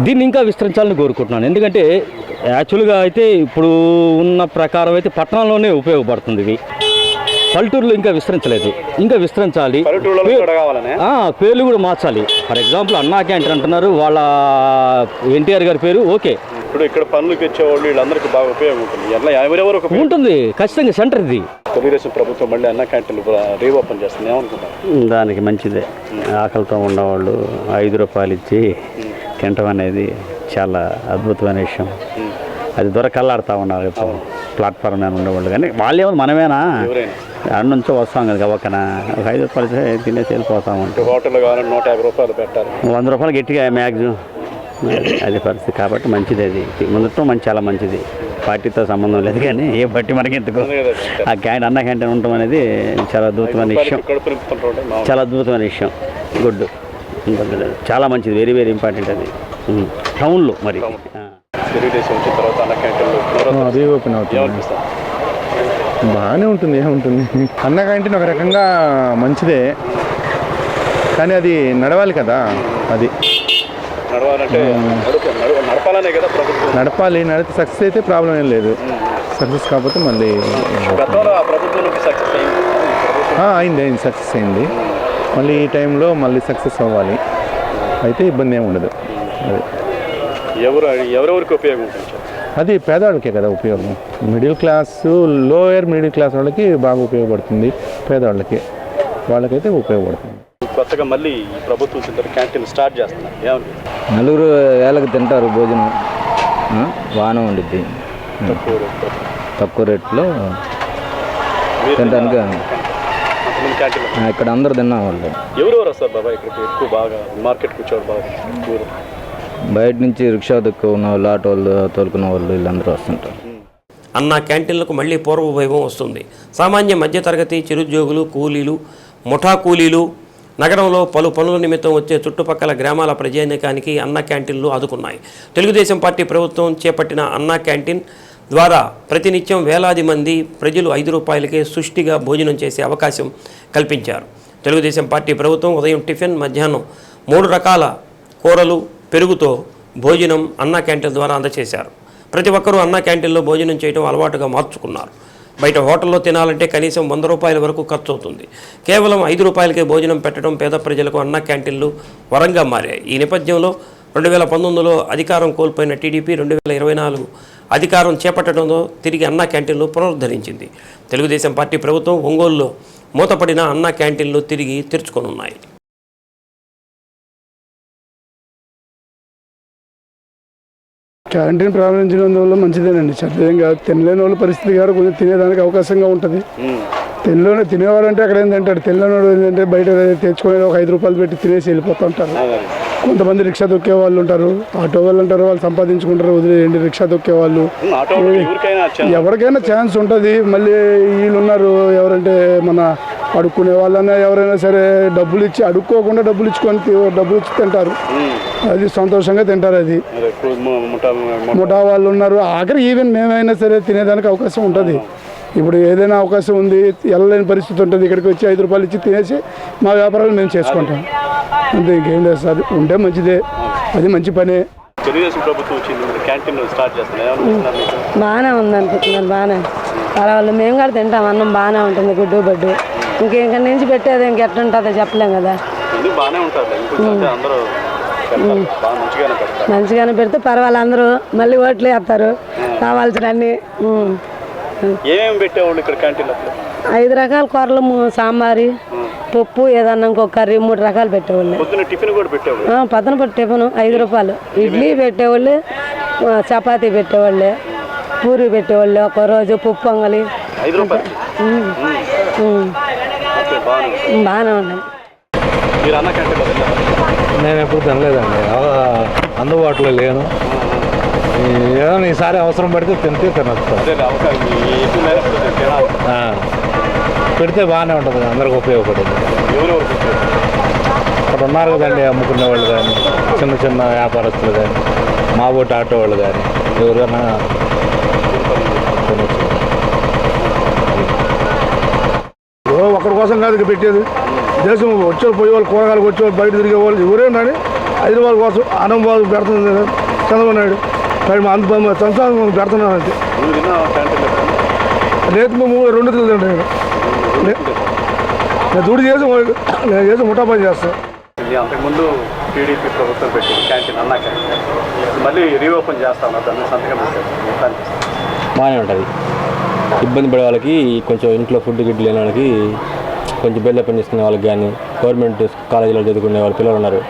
దీన్ని ఇంకా విస్తరించాలని కోరుకుంటున్నాను. ఎందుకంటే యాక్చువల్గా అయితే ఇప్పుడు ఉన్న ప్రకారం అయితే పట్టణంలోనే ఉపయోగపడుతుంది. ఇది పల్లెటూరులో ఇంకా విస్తరించలేదు, ఇంకా విస్తరించాలి. పేర్లు కూడా మార్చాలి. ఫర్ ఎగ్జాంపుల్ అన్నా క్యాంటీన్ అంటున్నారు, వాళ్ళ ఎన్టీఆర్ గారి పేరు ఓకే. ఇప్పుడు ఇక్కడ పనులు తెచ్చేవాళ్ళు వీళ్ళందరికీ బాగా ఉపయోగం ఉంటుంది. ఎలా ఎవరెవరు ఉంటుంది ఖచ్చితంగా. సెంటర్ ఇది తెలుగుదేశం ప్రభుత్వం మళ్ళీ అన్నా క్యాంటీన్లు రీఓపెన్ చేస్తుంది, ఏమనుకుంటారు? దానికి మంచిదే. ఆకలితో ఉన్నవాళ్ళు 5 రూపాయలు ఇచ్చి తినటం అనేది చాలా అద్భుతమైన విషయం. అది దొరకల్లాడుతూ ఉన్నారు ప్లాట్ఫామ్ మీద ఉండేవాళ్ళు. కానీ వాళ్ళు ఏమో మనమేనా అక్కడ నుంచో వస్తాం కదా గవ్వకనా, ఒక 5 రూపాయలు తినేసి వెళ్ళిపోతామంటే. హోటల్లో కావాలంటే 150 రూపాయలు పెట్టాలి, 100 రూపాయలు గట్టిగా మ్యాక్సిమం. అది పరిస్థితి. కాబట్టి మంచిది. అది ముందటం చాలా మంచిది. పార్టీతో సంబంధం లేదు, కానీ ఏ బట్టి మనకి ఎందుకు ఆ అన్న క్యాంటీన్ ఉండటం అనేది చాలా అద్భుతమైన విషయం. చాలా అద్భుతమైన విషయం. గుడ్, చాలా మంచిది. వెరీ వెరీ ఇంపార్టెంట్ అది టౌన్లో. మరి తెలుగుదేశం వచ్చిన తర్వాత అన్న క్యాంటీన్లు రీఓపెన్ అవుతుంది, బాగానే ఉంటుంది. ఏముంటుంది, అన్న క్యాంటీన్ ఒక రకంగా మంచిదే, కానీ అది నడవాలి కదా. అది నడపాలనే కదా ప్రభుత్వం. నడిపితే సక్సెస్ అయితే ప్రాబ్లం ఏం లేదు. సక్సెస్ కాకపోతే మళ్ళీ అయింది సక్సెస్ అయింది. మళ్ళీ ఈ టైంలో మళ్ళీ సక్సెస్ అవ్వాలి, అయితే ఇబ్బంది ఏమి ఉండదు. అది ఎవరెవరికి ఉపయోగం ఉంటుంది? అది పేదవాళ్ళకే కదా ఉపయోగం. Middle class, lower middle class వాళ్ళకి బాగా ఉపయోగపడుతుంది. పేదవాళ్ళకి వాళ్ళకైతే ఉపయోగపడుతుంది. కొత్తగా మళ్ళీ ప్రభుత్వం వచ్చిన క్యాంటీన్ స్టార్ట్ చేస్తున్నారు, ఏమని? 4 వేలకు తింటారు భోజనం, బాగానే ఉండిద్ది. తక్కువ రేట్లో తినడానికి ఇక్కడ అందరూ తిన్నవాళ్ళు. ఎవరెవరు వస్తారు బాబా ఇక్కడికి ఎక్కువ? బాగా మార్కెట్కి వచ్చేవాళ్ళు బాగా బయట నుంచి రిక్షా దొక్కువ ఉన్న వాళ్ళు, ఆటో వాళ్ళు తోలుకున్న వాళ్ళు వీళ్ళందరూ వస్తుంటారు. అన్నా క్యాంటీన్లకు మళ్లీ పూర్వ వైభవం వస్తుంది. సామాన్య మధ్యతరగతి, చిరుద్యోగులు, కూలీలు, ముఠా కూలీలు, నగరంలో పలు పనుల నిమిత్తం వచ్చే చుట్టుపక్కల గ్రామాల ప్రజానీకానికి అన్నా క్యాంటీన్లు ఆదుకున్నాయి. తెలుగుదేశం పార్టీ ప్రభుత్వం చేపట్టిన అన్నా క్యాంటీన్ ద్వారా ప్రతినిత్యం వేలాది మంది ప్రజలు 5 రూపాయలకే సుష్టిగా భోజనం చేసే అవకాశం కల్పించారు. తెలుగుదేశం పార్టీ ప్రభుత్వం ఉదయం టిఫిన్, మధ్యాహ్నం 3 రకాల కూరలు, పెరుగుతో భోజనం అన్నా క్యాంటీన్ ద్వారా అందజేశారు. ప్రతి ఒక్కరూ అన్నా క్యాంటీన్లో భోజనం చేయడం అలవాటుగా మార్చుకున్నారు. బయట హోటల్లో తినాలంటే కనీసం 100 రూపాయల వరకు ఖర్చు అవుతుంది. కేవలం 5 రూపాయలకే భోజనం పెట్టడం పేద ప్రజలకు అన్నా క్యాంటీన్లు వరంగా మారాయి. ఈ నేపథ్యంలో 2019లో అధికారం కోల్పోయిన టీడీపీ 2024 అధికారం చేపట్టడంతో తిరిగి అన్నా క్యాంటీన్లు పునరుద్ధరించింది. తెలుగుదేశం పార్టీ ప్రభుత్వం ఒంగోలులో మూతపడిన అన్నా క్యాంటీన్లు తిరిగి తెరుచుకొనున్నాయి. క్యాంటీన్ ప్రారంభించడం వల్ల మంచిదేనండి, చెడ్డదేం కాదు. తినలేని వాళ్ళ పరిస్థితి గారు కొంచెం తినేదానికి అవకాశంగా ఉంటుంది. తెల్లోనే తినేవాడు అంటే అక్కడ ఏంటంటాడు, తెల్లనోడు ఏంటంటే బయట తెచ్చుకునేది ఒక 5 రూపాయలు పెట్టి తినేసి వెళ్ళిపోతూ ఉంటారు. కొంతమంది రిక్షా దొక్కే వాళ్ళు ఉంటారు, ఆటో వాళ్ళు ఉంటారు, వాళ్ళు సంపాదించుకుంటారు, వదిలేయండి. రిక్షా దొక్కే వాళ్ళు ఎవరికైనా ఛాన్స్ ఉంటుంది. మళ్ళీ వీళ్ళు ఉన్నారు ఎవరంటే మన అడుక్కునే వాళ్ళైనా ఎవరైనా సరే డబ్బులు ఇచ్చి అడుక్కోకుండా డబ్బులు ఇచ్చి తింటారు. అది సంతోషంగా తింటారు. అది ముఠా వాళ్ళు ఉన్నారు. ఆఖరి ఈవెన్ మేమైనా సరే తినేదానికి అవకాశం ఉంటుంది. ఇప్పుడు ఏదైనా అవకాశం ఉంది, వెళ్ళలేని పరిస్థితి ఉంటుంది, ఇక్కడికి వచ్చి 5 రూపాయలు ఇచ్చి తినేసి మా వ్యాపారాలు మేము చేసుకుంటాం. అంతే, ఇంకేం లేదు సార్. ఉంటే మంచిదే, అది మంచి పనే. తెలుగుదేశం ప్రభుత్వం వచ్చింది, క్యాంటీన్ స్టార్ట్ చేస్తున్నారు. బాగానే ఉంది అనిపిస్తుంది. బాగానే పర్వాలేదు, మేము కూడా తింటాం. అన్నం బాగానే ఉంటుంది, గుడ్డు బడ్డు. ఇంకెక్కడి నుంచి పెట్టేది ఇంకెట్లుంటుందో చెప్పలేం కదా. బాగానే ఉంటుంది, అందరూ మంచిగానే పెడితే పర్వాలేదు. అందరూ మళ్ళీ ఓట్లు వేస్తారు కావాల్సిన అన్ని. ఏమేమి పెట్టేవాళ్ళు ఇక్కడ క్యాంటీన్లో? 5 రకాల కూరలు, సాంబారు, పప్పు, ఏదన్నా ఇంకొక కర్రీ, 3 రకాలు పెట్టేవాళ్ళు. పొద్దున టిఫిన్ కూడా పెట్టేవాళ్ళు. పొద్దున పూట టిఫిన్ 5 రూపాయలు. ఇడ్లీ పెట్టేవాళ్ళు, చపాతీ పెట్టేవాళ్ళు, పూరి పెట్టేవాళ్ళు, ఒక రోజు పప్పు పొంగలి. 5 రూపాయలు బాగానే ఉన్నాయి. మీరు అన్న క్యాంటీన్లో నేను ఎప్పుడు తినలేదండి, అందుబాటులో లేను. ఏదో ఈసారి అవసరం పడితే తింటే తినచ్చు. పెడితే బాగానే ఉంటుంది, అందరికి ఉపయోగపడేది. అక్కడ ఉన్నారు కదండి అమ్ముకునే వాళ్ళు కానీ, చిన్న చిన్న వ్యాపారస్తులు కానీ, మా బోటి ఆటో వాళ్ళు కానీ, ఎవరైనా తినచ్చు. ఒకరి కోసం కాదు పెట్టేది. దేశం వచ్చే పోయే వాళ్ళు, కూరగాయలకు వచ్చే వాళ్ళు, బయట తిరిగే వాళ్ళు ఎవరైనా 5 రూపాయల కోసం అన్నం బాగు పెడుతుంది చంద్రబాబు నాయుడు. అంత సంవత్సరం పెడుతున్నాను. అంటే రేపు మేము 2 తింటాను. నేను దుడి చేసి నేను చేసి ముఠా పని చేస్తాను. అంతకుముందు టీడీపీ ప్రభుత్వం పెట్టింది క్యాంటీన్, అన్నా క్యాంటీన్, మళ్ళీ రీఓపెన్ చేస్తాను. దాన్ని సంతకం పెట్టాను. బాగానే ఉంటుంది. ఇబ్బంది పడే వాళ్ళకి, కొంచెం ఇంట్లో ఫుడ్ గిడ్డు లేని వాళ్ళకి, కొంచెం బెల్ల పని చేసుకునే వాళ్ళకి కానీ, గవర్నమెంట్ కాలేజీలో చదువుకునే వాళ్ళు పిల్లలు ఉన్నారు,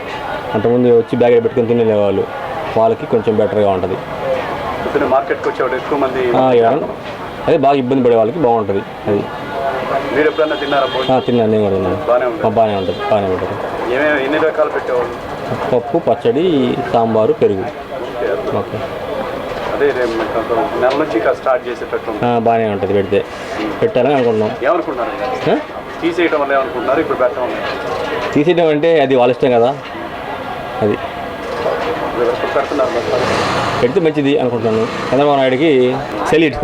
అంతకుముందు వచ్చి బ్యాగ్ పెట్టుకుని తినే వాళ్ళు, వాళ్ళకి కొంచెం బెటర్గా ఉంటుంది. మార్కెట్కి వచ్చేవాడు ఎక్కువ మంది. అదే బాగా ఇబ్బంది పడే వాళ్ళకి బాగుంటుంది. అది మీరు ఎప్పుడన్నా తిన్నారా? తిన్నాను, నేను కూడా తిన్నాను. బాగానే ఉంటుంది. బాగానే ఉంటుంది. ఎన్ని రకాలు పెట్టేవాళ్ళు? పప్పు, పచ్చడి, సాంబారు, పెరుగు. ఓకే, అదే నెల నుంచి స్టార్ట్ చేసేటట్టు బాగానే ఉంటుంది. పెట్టాలని అనుకుంటున్నాం. ఏమనుకుంటున్నారు? తీసేయడం వల్ల ఏమనుకుంటున్నారు? ఇప్పుడు పెట్టడం తీసేయడం అంటే అది వాళ్ళ ఇష్టం కదా. అది పెడితే మంచిది అనుకుంటున్నాను. చంద్రబాబు నాయుడుకి సెల్యూట్.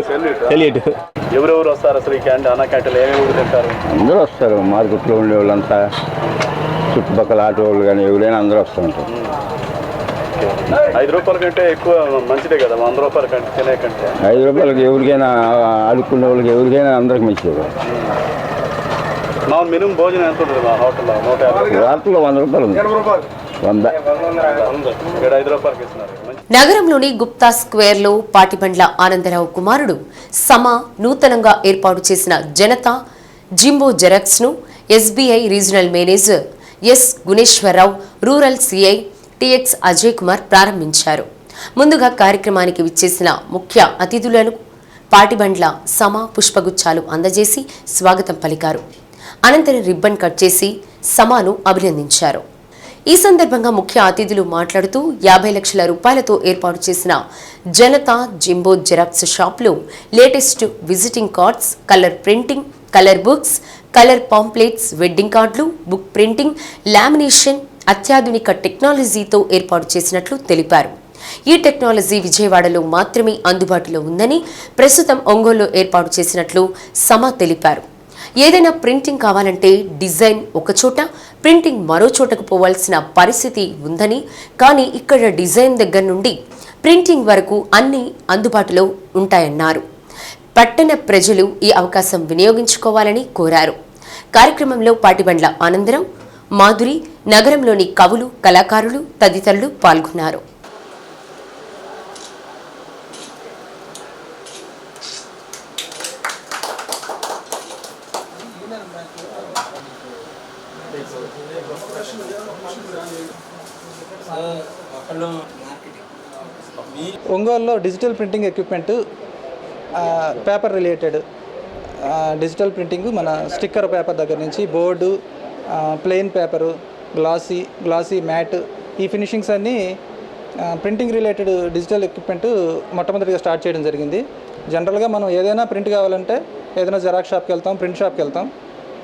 ఎవరెవరు వస్తారు అసలు ఈ క్యాంటీన్, అన్న క్యాంటీన్లో ఏమేమి తింటారు? అందరూ వస్తారు. మార్కెట్లో ఉండే వాళ్ళంతా, చుట్టుపక్కల ఆటో వాళ్ళు కానీ ఎవరైనా అందరూ వస్తూ ఉంటారు. 5 రూపాయల కంటే ఎక్కువ మంచిదే కదా 100 రూపాయల కంటే తినే కంటే. 5 రూపాయలకి ఎవరికైనా ఆడుకునే వాళ్ళకి ఎవరికైనా అందరికి మంచిది. మా మినిమం భోజనం ఎంత ఉంటుంది మా హోటల్లో? 150. రాత్రిలో 100 రూపాయలు ఉంది. 100 ఇక్కడ 5 రూపాయలకి ఇస్తున్నారు. నగరంలోని గుప్తా స్క్వేర్లో పాటిబండ్ల ఆనందరావు కుమారుడు సమా నూతనంగా ఏర్పాటు చేసిన జనతా జింబో జెరాక్స్ను SBI regional manager S Guneswararao, rural CI TX Ajay Kumar ప్రారంభించారు. ముందుగా కార్యక్రమానికి విచ్చేసిన ముఖ్య అతిథులను పాటిబండ్ల సమా పుష్పగుచ్చాలు అందజేసి స్వాగతం పలికారు. అనంతరం రిబ్బన్ కట్ చేసి సమాను అభినందించారు. ఈ సందర్భంగా ముఖ్య అతిథులు మాట్లాడుతూ 50 లక్షల రూపాయలతో ఏర్పాటు చేసిన జనతా జింబో జెరాక్స్ షాప్లో latest visiting cards, colour printing, colour books, colour pamphlets, wedding కార్డులు, బుక్ ప్రింటింగ్, లామినేషన్ అత్యాధునిక టెక్నాలజీతో ఏర్పాటు చేసినట్లు తెలిపారు. ఈ టెక్నాలజీ విజయవాడలో మాత్రమే అందుబాటులో ఉందని, ప్రస్తుతం ఒంగోలులో ఏర్పాటు చేసినట్లు సమా తెలిపారు. ఏదైనా ప్రింటింగ్ కావాలంటే డిజైన్ ఒకచోట, ప్రింటింగ్ మరో చోటకు పోవాల్సిన పరిస్థితి ఉందని, కానీ ఇక్కడ డిజైన్ దగ్గర నుండి ప్రింటింగ్ వరకు అన్నీ అందుబాటులో ఉంటాయన్నారు. పట్టణ ప్రజలు ఈ అవకాశం వినియోగించుకోవాలని కోరారు. కార్యక్రమంలో పాటిబండ్ల ఆనందరావు, మాధురి, నగరంలోని కవులు, కళాకారులు తదితరులు పాల్గొన్నారు. ఒంగోలులో digital printing equipment, paper related digital printing మన స్టిక్కర్ పేపర్ దగ్గర నుంచి board, plain paper, glossy matte, ఈ ఫినిషింగ్స్ అన్నీ ప్రింటింగ్ రిలేటెడ్ డిజిటల్ ఎక్విప్మెంట్ మొట్టమొదటిగా స్టార్ట్ చేయడం జరిగింది. జనరల్గా మనం ఏదైనా ప్రింట్ కావాలంటే ఏదైనా జెరాక్స్ షాప్కి వెళ్తాం, ప్రింట్ షాప్కి వెళ్తాం,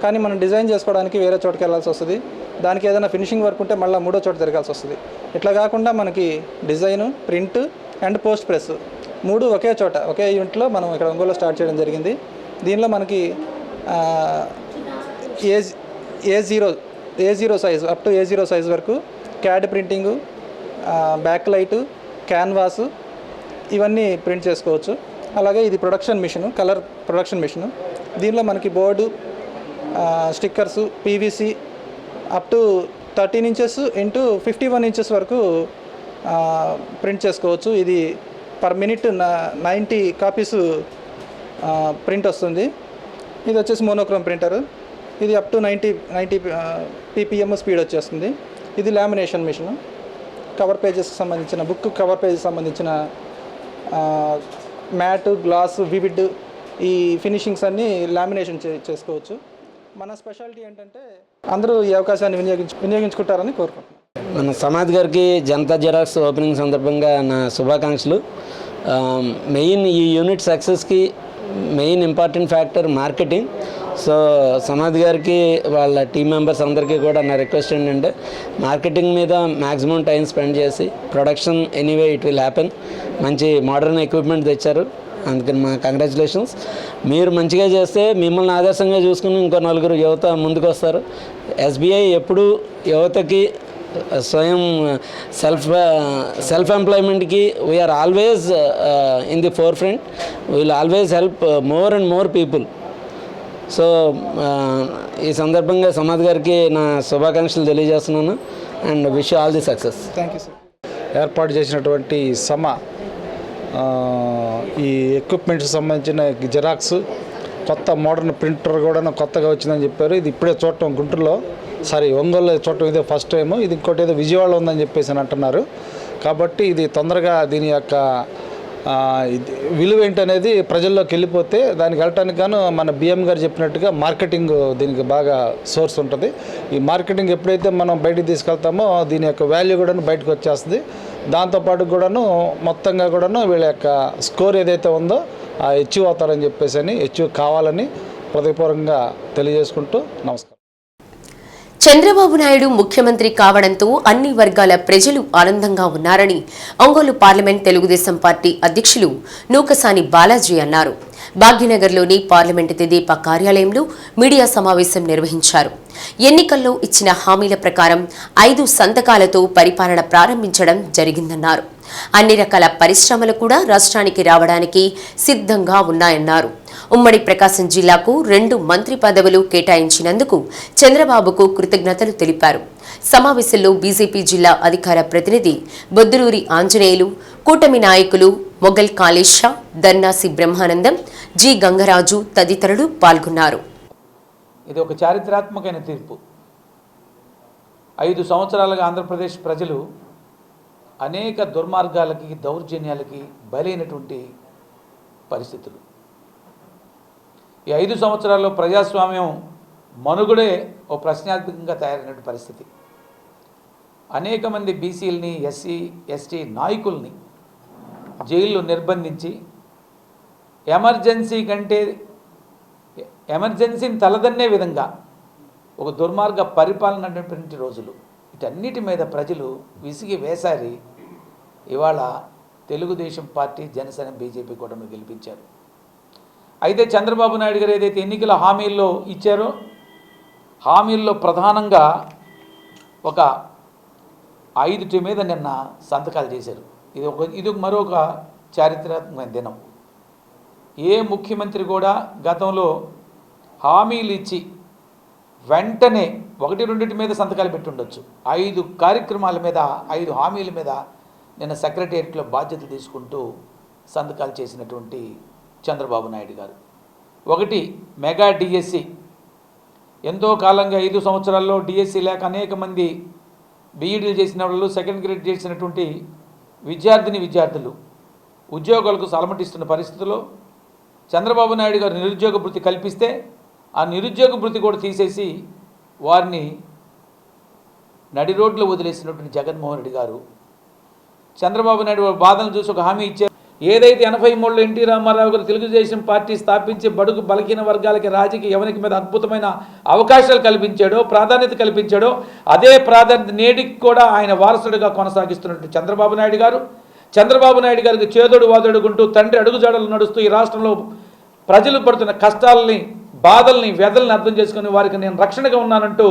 కానీ మనం డిజైన్ చేసుకోవడానికి వేరే చోటుకి వెళ్ళాల్సి వస్తుంది. దానికి ఏదైనా ఫినిషింగ్ వర్క్ ఉంటే మళ్ళీ మూడో చోట తిరగాల్సి వస్తుంది. ఇట్లా కాకుండా మనకి design, print and post press 3 ఒకే చోట, ఒకే యూనిట్లో మనం ఇక్కడ ఒంగోలులో స్టార్ట్ చేయడం జరిగింది. దీనిలో మనకి A0 size up to A0 size వరకు CAD printing, back light, canvas ఇవన్నీ ప్రింట్ చేసుకోవచ్చు. అలాగే ఇది production machine, colour production machine. దీనిలో మనకి board, stickers, PVC up to 13 inches into 51 inches వరకు ప్రింట్ చేసుకోవచ్చు. ఇది పర్ మినిట్ 90 కాపీస్ ప్రింట్ వస్తుంది. ఇది వచ్చేసి మోనోక్రోమ్ ప్రింటర్. ఇది అప్ టు 90 PPM స్పీడ్ వచ్చేస్తుంది. ఇది లామినేషన్ మిషను. కవర్ పేజెస్కి సంబంధించిన, బుక్ కవర్ పేజెస్ సంబంధించిన మ్యాట్, గ్లాస్, వివిడ్ ఈ ఫినిషింగ్స్ అన్నీ లామినేషన్ చేసుకోవచ్చు. మన స్పెషాలిటీ ఏంటంటే అందరూ ఈ అవకాశాన్ని వినియోగించుకుంటారని కోరుకుంటున్నాను. మన సమాధ్ గారికి జనతా జిరాక్స్ ఓపెనింగ్ సందర్భంగా నా శుభాకాంక్షలు. మెయిన్ ఈ యూనిట్ సక్సెస్కి main important factor marketing. So Samadh గారికి వాళ్ళ టీం మెంబర్స్ అందరికీ కూడా నా రిక్వెస్ట్ ఏంటంటే మార్కెటింగ్ మీద మ్యాక్సిమం టైం స్పెండ్ చేసి production anyway it will happen. మంచి మోడర్న్ ఎక్విప్మెంట్ తెచ్చారు, అందుకని మా కంగ్రాచులేషన్స్. మీరు మంచిగా చేస్తే మిమ్మల్ని ఆదర్శంగా చూసుకుని ఇంకో 4 యువత ముందుకు వస్తారు. SBI ఎప్పుడు యువతకి స్వయం సెల్ఫ్ ఎంప్లాయ్మెంట్కి we are always in the forefront. Will always help more and more people. So ఈ సందర్భంగా సమాధ్ గారికి నా శుభాకాంక్షలు తెలియజేస్తున్నాను and wish all the success. Thank you sir. ఏర్పాటు చేసినటువంటి ఈ ఎక్విప్మెంట్స్ సంబంధించిన జిరాక్స్, కొత్త మోడర్న్ ప్రింటర్ కూడా కొత్తగా వచ్చిందని చెప్పారు. ఇది ఇప్పుడే చూడటం గుంటూరులో, ఒంగోలులో చూడటం ఇదే ఫస్ట్ టైము. ఇది ఇంకోటి ఏదో విజయవాడలో ఉందని చెప్పేసి అని అంటున్నారు. కాబట్టి ఇది తొందరగా దీని యొక్క విలువ ఏంటనేది ప్రజల్లోకి వెళ్ళిపోతే దానికి వెళ్ళటానికి గాను మన BM గారు చెప్పినట్టుగా మార్కెటింగ్ దీనికి బాగా సోర్స్ ఉంటుంది. ఈ మార్కెటింగ్ ఎప్పుడైతే మనం బయటికి తీసుకెళ్తామో దీని యొక్క వాల్యూ కూడా బయటకు వచ్చేస్తుంది. దాంతోపాటు కూడాను మొత్తంగా కూడాను వీళ్ళ యొక్క స్కోర్ ఏదైతే ఉందో అచీవ్ అవుతారని చెప్పేసి అచీవ్ కావాలని హృదయపూర్వకంగా తెలియజేసుకుంటూ నమస్కారం. చంద్రబాబు నాయుడు ముఖ్యమంత్రి కావడంతో అన్ని వర్గాల ప్రజలు ఆనందంగా ఉన్నారని ఒంగోలు పార్లమెంట్ తెలుగుదేశం పార్టీ అధ్యక్షులు నూకసాని బాలాజీ అన్నారు. భాగ్యనగర్లోని పార్లమెంటు తెదేపా కార్యాలయంలో మీడియా సమావేశం నిర్వహించారు. ఎన్నికల్లో ఇచ్చిన హామీల ప్రకారం 5 సంతకాలతో పరిపాలన ప్రారంభించడం జరిగిందన్నారు. అన్ని రకాల పరిశ్రమలు కూడా రాష్ట్రానికి రావడానికి సిద్ధంగా ఉన్నాయన్నారు. ఉమ్మడి ప్రకాశం జిల్లాకు 2 మంత్రి పదవులు కేటాయించినందుకు చంద్రబాబుకు కృతజ్ఞతలు తెలిపారు. సమావేశంలో బీజేపీ జిల్లా అధికార ప్రతినిధి బొద్దులూరి ఆంజనేయులు, కూటమి నాయకులు మొగల్ కాళేషా, దర్నాసి బ్రహ్మానందం, జి గంగరాజు తదితరులు పాల్గొన్నారు. ఇది ఒక చారిత్రాత్మకమైన తీర్పు. 5 సంవత్సరాలుగా ఆంధ్రప్రదేశ్ ప్రజలు అనేక దుర్మార్గాలకి, దౌర్జన్యాలకి బలైనటువంటి పరిస్థితులు. ఈ 5 సంవత్సరాల్లో ప్రజాస్వామ్యం మనుగడే ఓ ప్రశ్నార్థకంగా తయారైన పరిస్థితి. అనేక మంది బీసీలని, SC, ST నాయకుల్ని జైల్లో నిర్బంధించి ఎమర్జెన్సీని తలదన్నే విధంగా ఒక దుర్మార్గ పరిపాలన అనేటువంటి రోజులు. వీటన్నిటి మీద ప్రజలు విసిగి వేసారి ఇవాళ తెలుగుదేశం పార్టీ, జనసేన, బీజేపీ కూటమి గెలిపించారు. అయితే చంద్రబాబు నాయుడు గారు ఏదైతే ఎన్నికల హామీల్లో ఇచ్చారో హామీల్లో ప్రధానంగా ఒక 5 మీద నిన్న సంతకాలు చేశారు. ఇది మరొక చారిత్రాత్మకమైన దినం. ఏ ముఖ్యమంత్రి కూడా గతంలో హామీలు ఇచ్చి వెంటనే 1-2 మీద సంతకాలు పెట్టి ఉండొచ్చు. 5 కార్యక్రమాల మీద, 5 హామీల మీద నిన్న సెక్రటేరియట్లో బాధ్యతలు తీసుకుంటూ సంతకాలు చేసినటువంటి చంద్రబాబు నాయుడు గారు. 1 మెగా డిఎస్సి. ఎంతో కాలంగా 5 సంవత్సరాల్లో డిఎస్సి లేక అనేక మంది బీఈడీలు చేసిన వాళ్ళు, సెకండ్ గ్రేడ్ చేసినటువంటి విద్యార్థులు ఉద్యోగాలకు సలమటిస్తున్న పరిస్థితుల్లో చంద్రబాబు నాయుడు గారు నిరుద్యోగ భృతి కల్పిస్తే ఆ నిరుద్యోగ భృతి కూడా తీసేసి వారిని నడి రోడ్లో వదిలేసినటువంటి జగన్మోహన్ రెడ్డి గారు చంద్రబాబు నాయుడు బాధను చూసి ఒక హామీ ఇచ్చారు. ఏదైతే 83లో ఎన్టీ రామారావు గారు తెలుగుదేశం పార్టీ స్థాపించి బడుగు బలహీన వర్గాలకి రాజకీయ యవనికి మీద అద్భుతమైన అవకాశాలు కల్పించాడో, ప్రాధాన్యత కల్పించాడో, అదే ప్రాధాన్యత నేటికి కూడా ఆయన వారసుడిగా కొనసాగిస్తున్నట్టు చంద్రబాబు నాయుడు గారికి చేదోడు వాదోడుకుంటూ తండ్రి అడుగుజాడలు నడుస్తూ ఈ రాష్ట్రంలో ప్రజలు పడుతున్న కష్టాలని, బాధల్ని, వ్యధల్ని అర్థం చేసుకుని వారికి నేను రక్షణగా ఉన్నానంటూ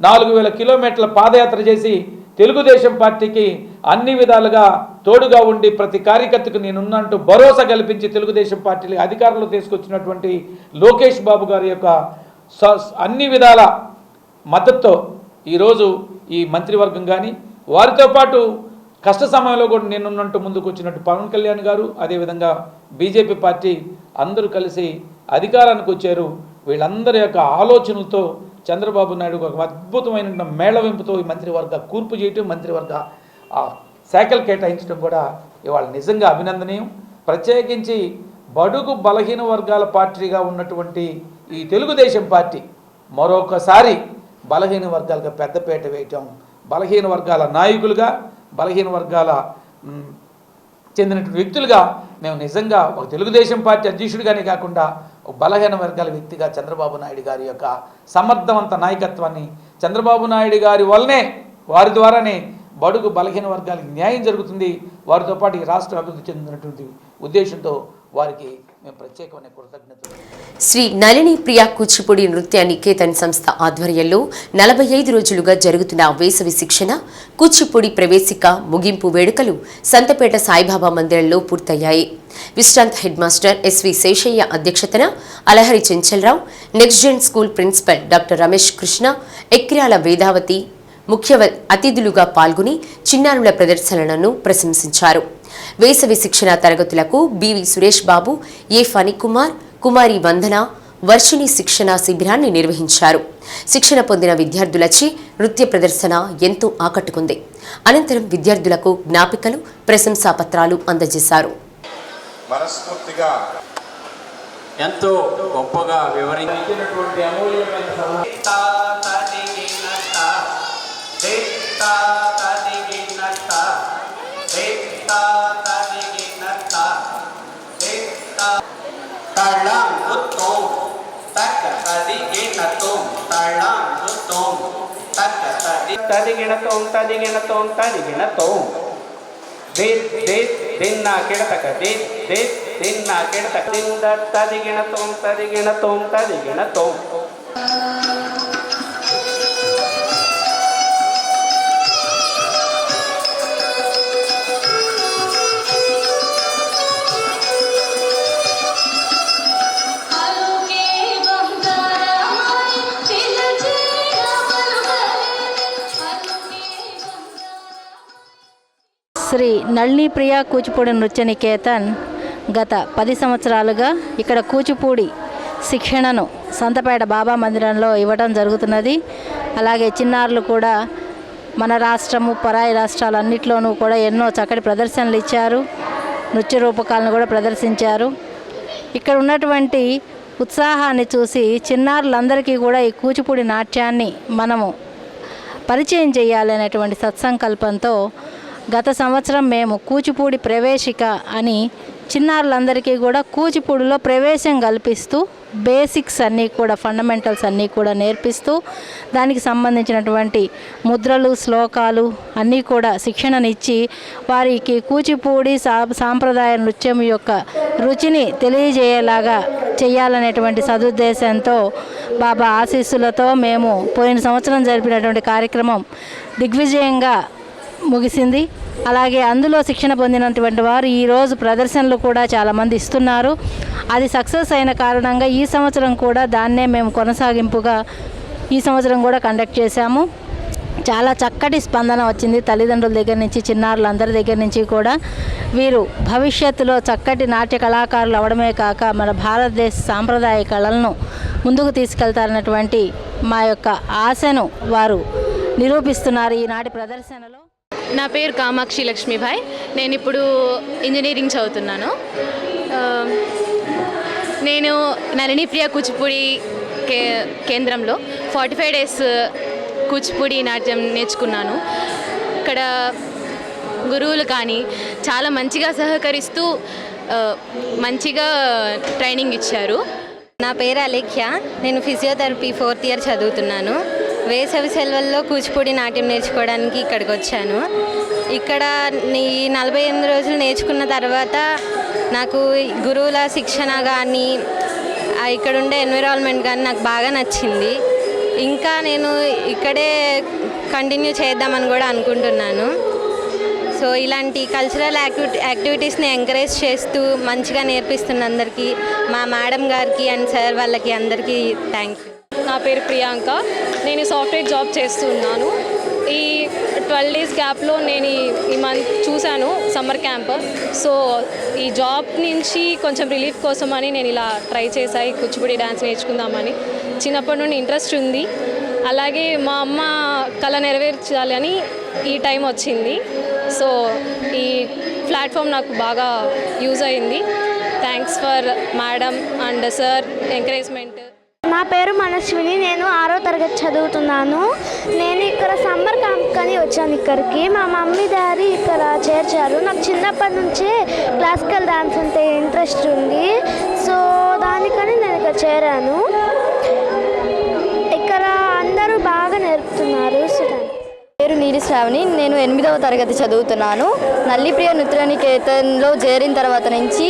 4000 కిలోమీటర్ల పాదయాత్ర చేసి తెలుగుదేశం పార్టీకి అన్ని విధాలుగా తోడుగా ఉండి ప్రతి కార్యకర్తకు నేనున్నంటూ భరోసా కల్పించి తెలుగుదేశం పార్టీని అధికారంలో తీసుకొచ్చినటువంటి లోకేష్ బాబు గారి యొక్క అన్ని విధాల మద్దతుతో ఈరోజు ఈ మంత్రివర్గం కానీ వారితో పాటు కష్ట సమయంలో కూడా నేనున్నట్టు ముందుకు వచ్చినట్టు పవన్ కళ్యాణ్ గారు, అదేవిధంగా బీజేపీ పార్టీ అందరూ కలిసి అధికారానికి వచ్చారు. వీళ్ళందరి యొక్క ఆలోచనలతో చంద్రబాబు నాయుడు ఒక అద్భుతమైన మేళవింపుతో ఈ మంత్రివర్గ కూర్పు చేయటం, మంత్రివర్గ శాఖలు కేటాయించడం కూడా ఇవాళ నిజంగా అభినందనీయం. ప్రత్యేకించి బడుగు బలహీన వర్గాల పార్టీగా ఉన్నటువంటి ఈ తెలుగుదేశం పార్టీ మరొకసారి బలహీన వర్గాలకు పెద్దపీట వేయటం, బలహీన వర్గాల నాయకులుగా, బలహీన వర్గాల చెందినటువంటి వ్యక్తులుగా మేము నిజంగా ఒక తెలుగుదేశం పార్టీ అధ్యక్షుడిగానే కాకుండా ఒక బలహీన వర్గాల వ్యక్తిగా చంద్రబాబు నాయుడు గారి యొక్క సమర్థవంత నాయకత్వాన్ని, చంద్రబాబు నాయుడు గారి వల్లనే, వారి ద్వారానే బడుగు బలహీన వర్గాలకు న్యాయం జరుగుతుంది, వారితో పాటు ఈ రాష్ట్రం అభివృద్ధి చెందినటువంటి ఉద్దేశంతో వారికి మేము ప్రత్యేకమైన కృతజ్ఞతలు. శ్రీ నళిని ప్రియా కూచిపూడి నృత్య నికేతన్ సంస్థ ఆధ్వర్యంలో 45 రోజులుగా జరుగుతున్న వేసవి శిక్షణ, కూచిపూడి ప్రవేశిక ముగింపు వేడుకలు సంతపేట సాయిబాబా మందిరంలో పూర్తయ్యాయి. విశ్రాంత హెడ్ మాస్టర్ ఎస్వి శేషయ్య అధ్యక్షతన Alahari Chenchalrao, next gen school principal doctor Ramesh Krishna, Ekrala Vedavathi ముఖ్య అతిథులుగా పాల్గొని చిన్నారుల ప్రదర్శనలను ప్రశంసించారు. వేసవి శిక్షణ తరగతులకు బివి సురేష్ బాబు, ఏ ఫణికుమార్, కుమారి వందన వర్షిణి శిక్షణ శిబిరాన్ని నిర్వహించారు. శిక్షణ పొందిన విద్యార్థులచే నృత్య ప్రదర్శన ఎంతో ఆకట్టుకుంది. అనంతరం విద్యార్థులకు జ్ఞాపికలు, ప్రశంసా పత్రాలు అందజేశారు. మనస్ఫూర్తిగా ఎంతో గొప్పగా వివరించినటువంటి అమూల్యమైన తదిగిణతోం తదిగిణతోం తదిగిణతోం దిన్నా కిడతక దిన్నా కిడతక దింద తదిగిణతోం తదిగిణతోం తదిగిణతోం. శ్రీ నళిని ప్రియా కూచిపూడి నృత్య నికేతన్ గత 10 సంవత్సరాలుగా ఇక్కడ కూచిపూడి శిక్షణను సంతపేట బాబా మందిరంలో ఇవ్వడం జరుగుతున్నది. అలాగే చిన్నారులు కూడా మన రాష్ట్రము, పరాయి రాష్ట్రాలన్నింటిలోనూ కూడా ఎన్నో చక్కటి ప్రదర్శనలు ఇచ్చారు, నృత్య రూపకాలను కూడా ప్రదర్శించారు. ఇక్కడ ఉన్నటువంటి ఉత్సాహాన్ని చూసి చిన్నారులందరికీ కూడా ఈ కూచిపూడి నాట్యాన్ని మనము పరిచయం చేయాలనేటువంటి సత్సంకల్పంతో గత సంవత్సరం మేము కూచిపూడి ప్రవేశిక అని చిన్నారులందరికీ కూడా కూచిపూడిలో ప్రవేశం కల్పిస్తూ బేసిక్స్ అన్నీ కూడా, ఫండమెంటల్స్ అన్నీ కూడా నేర్పిస్తూ దానికి సంబంధించినటువంటి ముద్రలు, శ్లోకాలు అన్నీ కూడా శిక్షణనిచ్చి వారికి కూచిపూడి సాంప్రదాయ నృత్యం యొక్క రుచిని తెలియజేయేలాగా చేయాలనేటువంటి సదుద్దేశంతో బాబా ఆశీస్సులతో మేము పోయిన సంవత్సరం జరిపినటువంటి కార్యక్రమం దిగ్విజయంగా ముగిసింది. అలాగే అందులో శిక్షణ పొందినటువంటి వారు ఈరోజు ప్రదర్శనలు కూడా చాలామంది ఇస్తున్నారు. అది సక్సెస్ అయిన కారణంగా ఈ సంవత్సరం కూడా దాన్నే మేము కొనసాగింపుగా ఈ సంవత్సరం కూడా కండక్ట్ చేశాము. చాలా చక్కటి స్పందన వచ్చింది తల్లిదండ్రుల దగ్గర నుంచి, చిన్నారులందరి దగ్గర నుంచి కూడా. వీరు భవిష్యత్తులో చక్కటి నాట్య కళాకారులు అవడమే కాక మన భారతదేశ సాంప్రదాయ కళలను ముందుకు తీసుకెళ్తారన్నటువంటి మా యొక్క ఆశను వారు నిరూపిస్తున్నారు ఈనాటి ప్రదర్శనలో. నా పేరు కామాక్షి లక్ష్మీభాయ్. నేను ఇప్పుడు ఇంజనీరింగ్ చదువుతున్నాను. నేను నళిని ప్రియ కూచిపూడి కేంద్రంలో 45 డేస్ కూచిపూడి నాట్యం నేర్చుకున్నాను. ఇక్కడ గురువులు కానీ చాలా మంచిగా సహకరిస్తూ మంచిగా ట్రైనింగ్ ఇచ్చారు. నా పేరు అలేఖ్య. నేను ఫిజియోథెరపీ 4th ఇయర్ చదువుతున్నాను. వేసవి సెలవుల్లో కూచిపూడి నాట్యం నేర్చుకోవడానికి ఇక్కడికి వచ్చాను. ఇక్కడ ఈ 48 రోజులు నేర్చుకున్న తర్వాత నాకు గురువుల శిక్షణ కానీ ఇక్కడ ఉండే ఎన్విరాన్మెంట్ కానీ నాకు బాగా నచ్చింది. ఇంకా నేను ఇక్కడే కంటిన్యూ చేద్దామని కూడా అనుకుంటున్నాను. సో ఇలాంటి కల్చరల్ యాక్టివిటీస్ని ఎంకరేజ్ చేస్తూ మంచిగా నేర్పిస్తున్న అందరికీ, మా మేడం గారికి అండ్ సార్ వాళ్ళకి అందరికీ థ్యాంక్ యూ. నా పేరు ప్రియాంక. నేను సాఫ్ట్వేర్ జాబ్ చేస్తున్నాను. ఈ 12 డేస్ గ్యాప్లో నేను ఈ మంత్ చూశాను సమ్మర్ క్యాంప్. సో ఈ జాబ్ నుంచి కొంచెం రిలీఫ్ కోసమని నేను ఇలా ట్రై చేశాను. కూచిపూడి డ్యాన్స్ నేర్చుకుందామని చిన్నప్పటి నుండి ఇంట్రెస్ట్ ఉంది. అలాగే మా అమ్మ కళ నెరవేర్చాలని ఈ టైం వచ్చింది. సో ఈ ప్లాట్ఫామ్ నాకు బాగా యూజ్ అయింది. Thanks for madam and sir encouragement. నా పేరు మనస్విని. నేను 6వ తరగతి చదువుతున్నాను. నేను ఇక్కడ సమ్మర్ క్యాంప్ కని వచ్చాను ఇక్కడికి. మా మమ్మీ డాడీ ఇక్కడ చేర్చారు. నాకు చిన్నప్పటి నుంచే క్లాసికల్ డాన్స్ అంటే ఇంట్రెస్ట్ ఉంది. సో దానికని నేను ఇక్కడ చేరాను. ఇక్కడ అందరూ బాగా నేర్పుతున్నారు. పేరు నీలి శ్రావణి. నేను 8వ తరగతి చదువుతున్నాను. నల్లిప్రియ నృత్యనికేతన్లో చేరిన తర్వాత నుంచి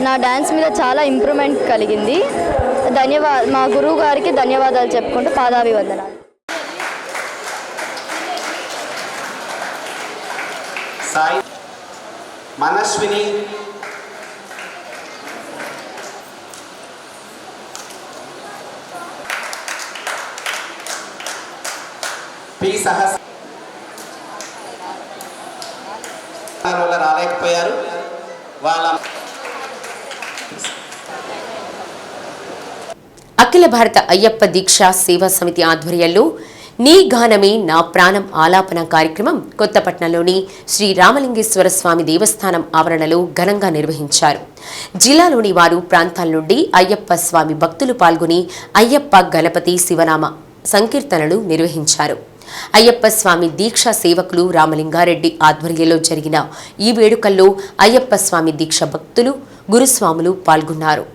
నా డ్యాన్స్ మీద చాలా ఇంప్రూవ్మెంట్ కలిగింది. మా గురువు గారికి ధన్యవాదాలు చెప్పుకుంటూ పాదాభివందనాలు. సాయి మనస్విని, పి సహస్ రాలేకపోయారు. వాళ్ళ అఖిల భారత అయ్యప్ప దీక్షా సేవా సమితి ఆధ్వర్యంలో నీ గానమే నా ప్రాణం ఆలాపన కార్యక్రమం కొత్తపట్నంలోని శ్రీ రామలింగేశ్వర స్వామి దేవస్థానం ఆవరణలో ఘనంగా నిర్వహించారు. జిల్లాలోని వారు ప్రాంతాల నుండి అయ్యప్ప స్వామి భక్తులు పాల్గొని అయ్యప్ప గణపతి శివనామ సంకీర్తనలు నిర్వహించారు. అయ్యప్ప స్వామి దీక్షా సేవకులు రామలింగారెడ్డి ఆధ్వర్యంలో జరిగిన ఈ వేడుకల్లో అయ్యప్ప స్వామి దీక్ష భక్తులు గురుస్వాములు పాల్గొన్నారు.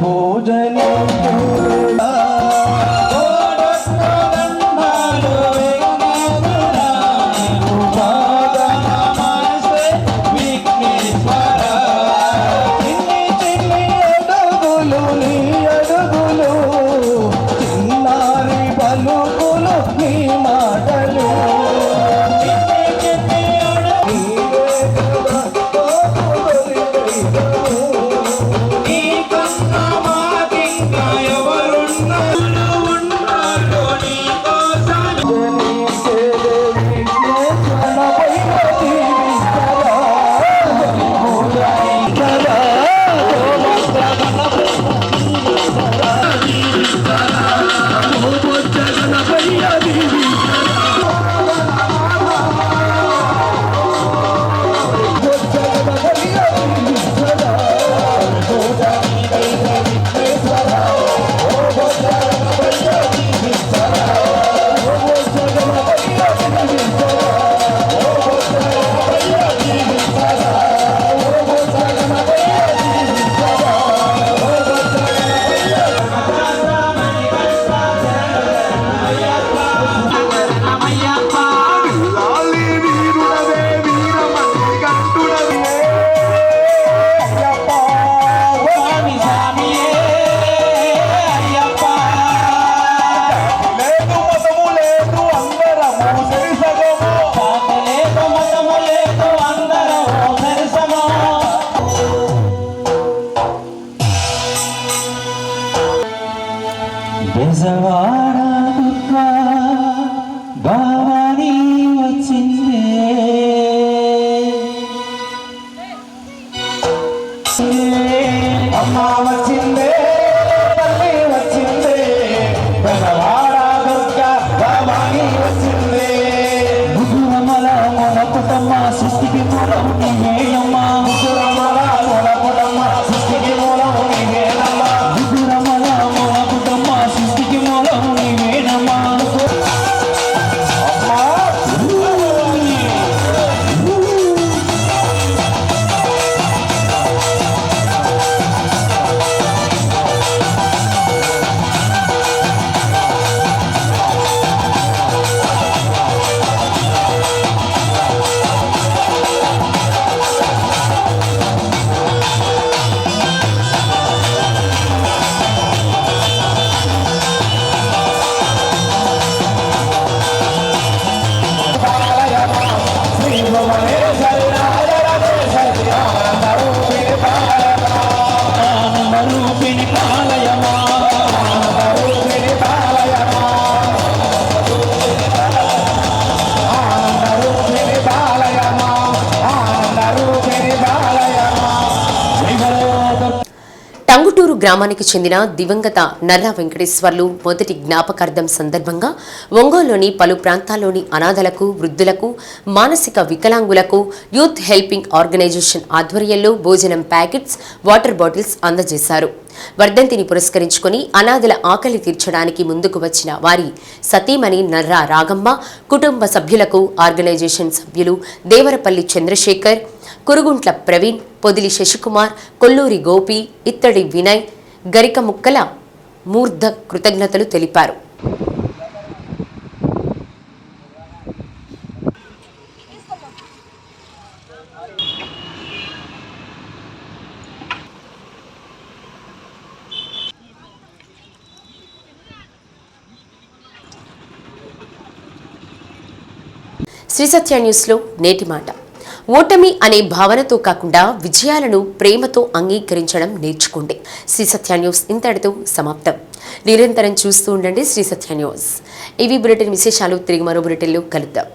భోజనం గ్రామానికి చెందిన దివంగత నర్రా వెంకటేశ్వర్లు మొదటి జ్ఞాపకార్థం సందర్భంగా ఒంగోలులోని పలు ప్రాంతాల్లోని అనాథలకు, వృద్ధులకు, మానసిక వికలాంగులకు యూత్ హెల్పింగ్ ఆర్గనైజేషన్ ఆధ్వర్యంలో భోజనం ప్యాకెట్స్, వాటర్ బాటిల్స్ అందజేశారు. వర్ధంతిని పురస్కరించుకుని అనాథల ఆకలి తీర్చడానికి ముందుకు వచ్చిన వారి సతీమణి నర్రా రాగమ్మ, కుటుంబ సభ్యులకు ఆర్గనైజేషన్ సభ్యులు దేవరపల్లి చంద్రశేఖర్, కురుగుంట్ల ప్రవీణ్, పొదిలి శశికుమార్, కొల్లూరి గోపి, ఇత్తడి వినయ్, గరిక ముక్కల మూర్ధ కృతజ్ఞతలు తెలిపారు. శ్రీ సత్య న్యూస్లో నేటి మాట. ఓటమి అనే భావనతో కాకుండా విజయాలను ప్రేమతో అంగీకరించడం నేర్చుకోండి. శ్రీ సత్య న్యూస్ ఇంతటితో సమాప్తం. నిరంతరం చూస్తూ ఉండండి శ్రీ సత్య న్యూస్. ఇవి బులెటిన్ విశేషాలు. తిరిగి మరో బులెటిన్లో కలుద్దాం.